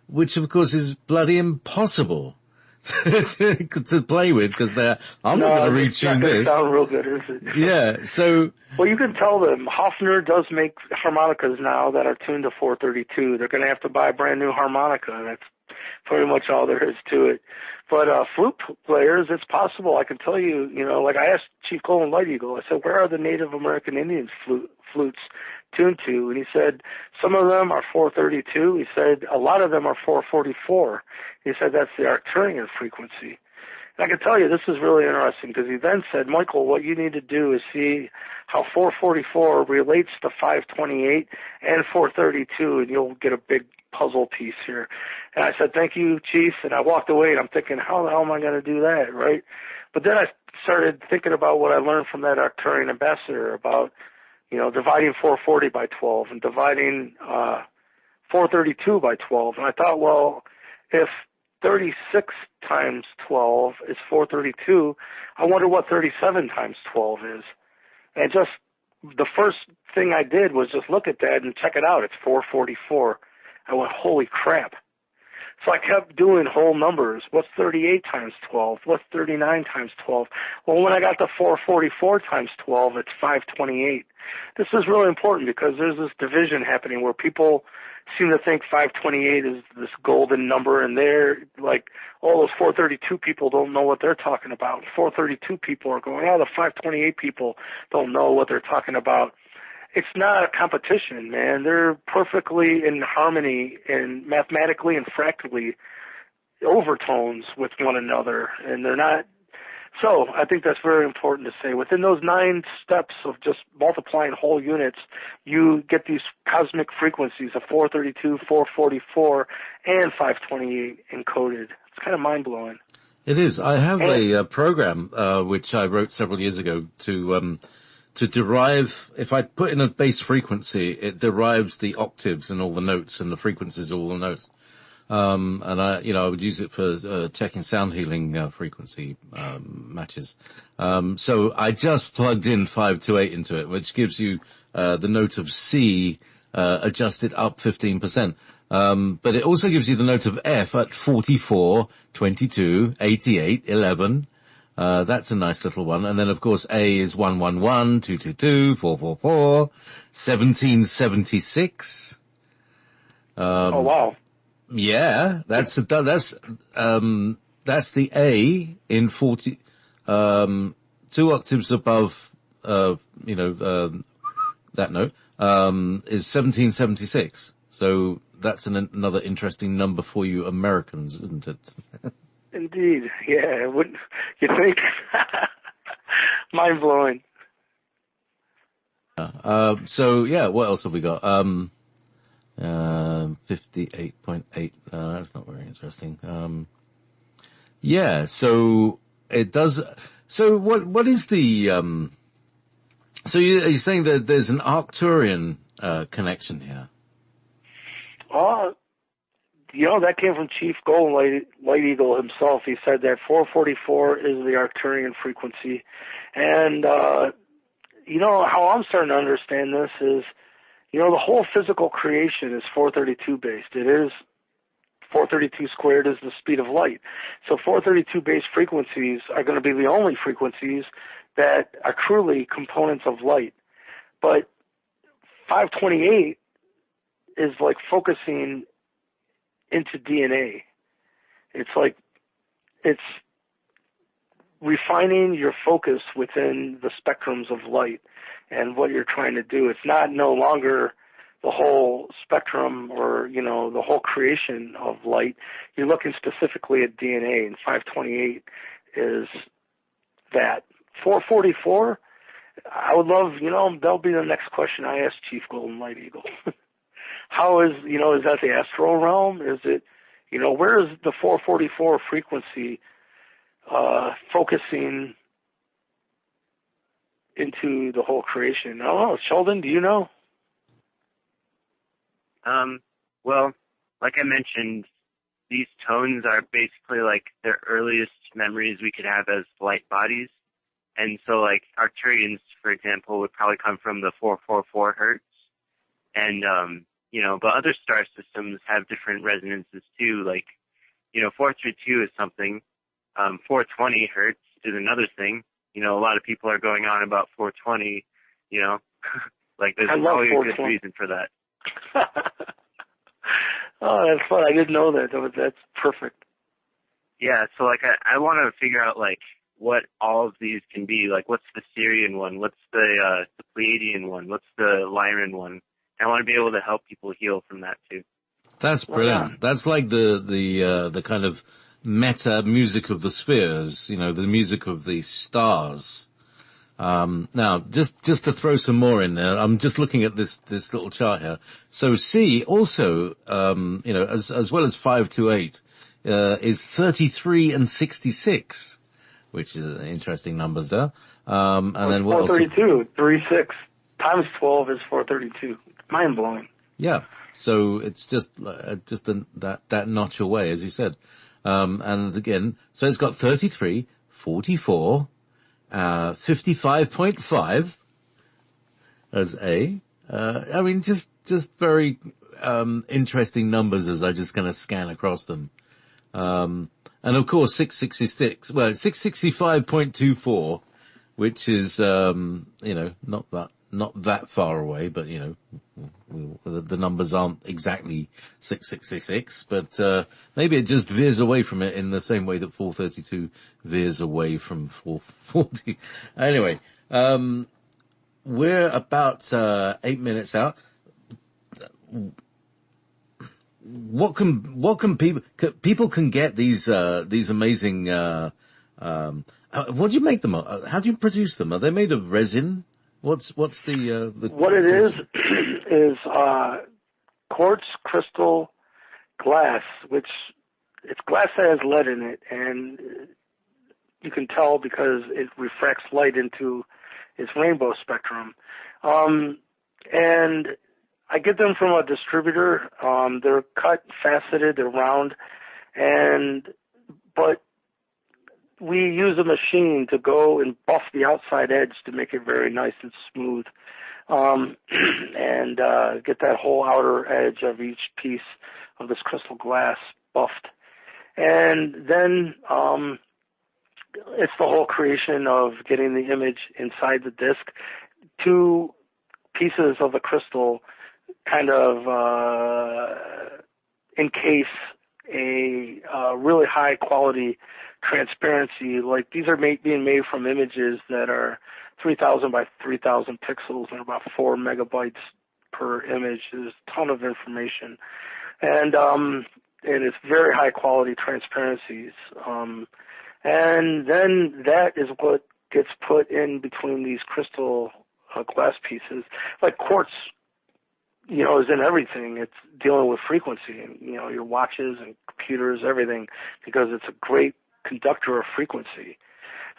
which of course is bloody impossible to play with, because I'm not going to retune this. Sound real good, is it? Yeah, so. Well, you can tell them Hofner does make harmonicas now that are tuned to 432. They're going to have to buy a brand new harmonica, and that's pretty much all there is to it. But flute players, it's possible. I can tell you, like I asked Chief Colin Light Eagle, I said, where are the Native American Indians flutes tuned to? And he said, some of them are 432. He said, a lot of them are 444. He said, that's the Arcturian frequency. And I can tell you, this is really interesting, because he then said, Michael, what you need to do is see how 444 relates to 528 and 432, and you'll get a big puzzle piece here. And I said, thank you, Chief. And I walked away, and I'm thinking, how the hell am I going to do that, right? But then I started thinking about what I learned from that Arcturian ambassador about, dividing 440 by 12 and dividing 432 by 12. And I thought, well, if 36 times 12 is 432, I wonder what 37 times 12 is. And just the first thing I did was just look at that and check it out. It's 444. I went, holy crap. So I kept doing whole numbers. What's 38 times 12? What's 39 times 12? Well, when I got to 444 times 12, it's 528. This is really important because there's this division happening where people seem to think 528 is this golden number, and they're like, all those 432 people don't know what they're talking about. 432 people are going, oh, the 528 people don't know what they're talking about. It's not a competition, man. They're perfectly in harmony and mathematically and fractally overtones with one another, and they're not. So I think that's very important to say. Within those 9 steps of just multiplying whole units, you get these cosmic frequencies of 432, 444, and 528 encoded. It's kind of mind-blowing. It is. I have a program which I wrote several years ago to derive, if I put in a base frequency, it derives the octaves and all the notes and the frequencies of all the notes. And I would use it for checking sound healing frequency matches. So I just plugged in 528 into it, which gives you the note of C adjusted up 15%. But it also gives you the note of F at 44, 22, 88, 11. That's a nice little one. And then, of course, A is 111, 222, 444, 1776. Oh, wow. Yeah, that's the A in 40, 2 octaves above, that note, is 1776. So that's another interesting number for you Americans, isn't it? Indeed. Yeah, wouldn't you think? Mind blowing. So yeah, what else have we got? 58.8. That's not very interesting. Yeah, so it does. So what is the, so you're saying that there's an Arcturian, connection here? That came from Chief Golden Light Eagle himself. He said that 444 is the Arcturian frequency. And, how I'm starting to understand this is, the whole physical creation is 432 based. It is 432 squared is the speed of light. So 432 based frequencies are going to be the only frequencies that are truly components of light. But 528 is like focusing into DNA. It's like, it's refining your focus within the spectrums of light and what you're trying to do. It's no longer the whole spectrum or, the whole creation of light. You're looking specifically at DNA, and 528 is that. 444, I would love, that'll be the next question I ask Chief Golden Light Eagle. How is, is that the astral realm? Is it, where is the 444 frequency focusing into the whole creation? I don't know. Sheldon, do you know? Well, like I mentioned, these tones are basically like the earliest memories we could have as light bodies. And so like Arcturians, for example, would probably come from the 444 hertz. And, but other star systems have different resonances too. Like, 432 is something. 420 hertz is another thing. A lot of people are going on about 420, like there's probably a good reason for that. Oh, that's fun. I didn't know that. That's perfect. Yeah, so like I want to figure out like what all of these can be. Like what's the Syrian one? What's the Pleiadian one? What's the Lyran one? And I want to be able to help people heal from that too. That's brilliant. That's like the kind of meta music of the spheres, the music of the stars. Now, just to throw some more in there, I'm just looking at this little chart here. So C also, as well as 528, is 33 and 66, which is interesting numbers there. And then what 432, 36 times 12 is 432. Mind blowing. Yeah. So it's just that notch away, as you said. And again, so it's got 33, 44, 55.5, as A. I mean, just very, interesting numbers as I just kind of scan across them. And of course, 666, well, 665.24, which is, not that far away, but, the numbers aren't exactly 666, but, maybe it just veers away from it in the same way that 432 veers away from 440. Anyway, we're about, 8 minutes out. What can people can get these amazing, what do you make them of? How do you produce them? Are they made of resin? What's the what it is quartz crystal glass, which it's glass that has lead in it, and you can tell because it refracts light into its rainbow spectrum. And I get them from a distributor. They're cut, faceted, they're round, but we use a machine to go and buff the outside edge to make it very nice and smooth, and get that whole outer edge of each piece of this crystal glass buffed. And then it's the whole creation of getting the image inside the disc. 2 pieces of the crystal kind of encase a really high quality transparency. Like, these are being made from images that are 3,000 by 3,000 pixels and about 4 megabytes per image. There's a ton of information, and it's very high quality transparencies. And then that is what gets put in between these crystal glass pieces. Like quartz, is in everything. It's dealing with frequency, your watches and computers, everything, because it's a great conductor of frequency.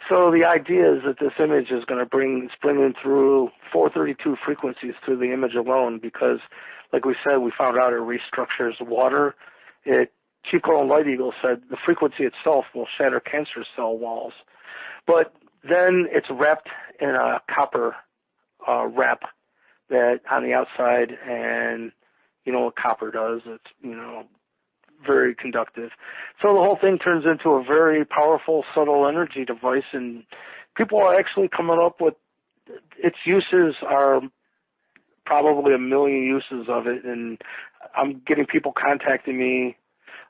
So the idea is that this image is going to bring in through 432 frequencies through the image alone, because, like we said, we found out it restructures water. Chief Colonel Light Eagle said the frequency itself will shatter cancer cell walls. But then it's wrapped in a copper wrap that on the outside, and what copper does, it's, very conductive. So the whole thing turns into a very powerful, subtle energy device, and people are actually coming up with its uses are probably 1 million uses of it, and I'm getting people contacting me.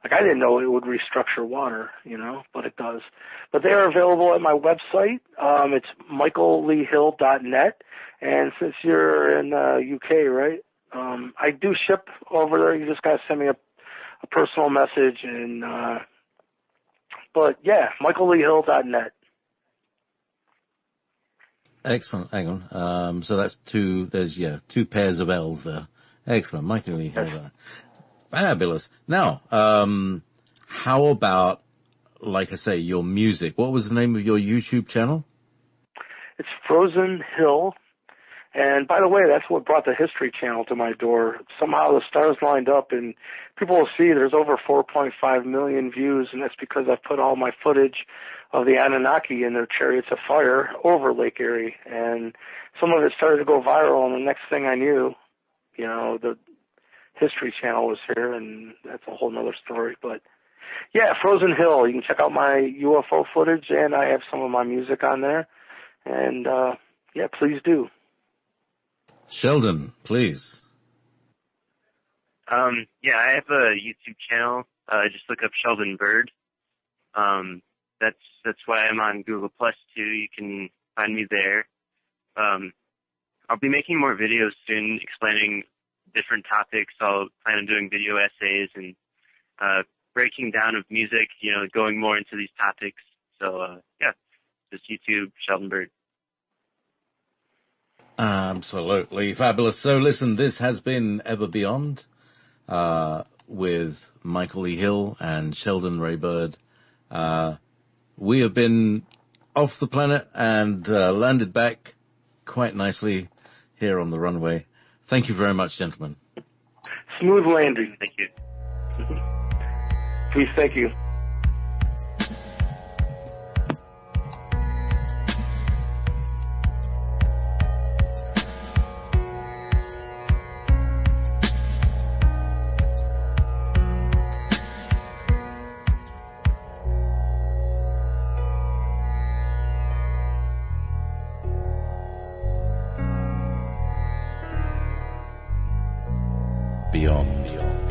Like, I didn't know it would restructure water, but it does. But they are available at my website. It's michaelleehill.net. And since you're in UK, right, I do ship over there. You just got to send me a personal message. And but, yeah, michaelleehill.net. Excellent. Hang on. So that's 2 pairs of L's there. Excellent. Michael Lee Hill. Fabulous. Now, how about, like I say, your music? What was the name of your YouTube channel? It's Frozen Hill. And by the way, that's what brought the History Channel to my door. Somehow the stars lined up, and people will see there's over 4.5 million views, and that's because I've put all my footage of the Anunnaki and their chariots of fire over Lake Erie. And some of it started to go viral, and the next thing I knew, the History Channel was here, and that's a whole nother story. But yeah, Frozen Hill. You can check out my UFO footage, and I have some of my music on there. And yeah, please do. Sheldon, please. Yeah, I have a YouTube channel. Just look up Sheldon Bird. That's why I'm on Google Plus too. You can find me there. I'll be making more videos soon explaining different topics. I'll plan on doing video essays and breaking down of music, going more into these topics. So, yeah, just YouTube, Sheldon Bird. Absolutely fabulous. So listen, this has been Ever Beyond with Michael E. Hill and Sheldon Ray Bird. We have been off the planet and landed back quite nicely here on the runway. Thank you very much, gentlemen. Smooth landing. Thank you. Please, thank you. beyond.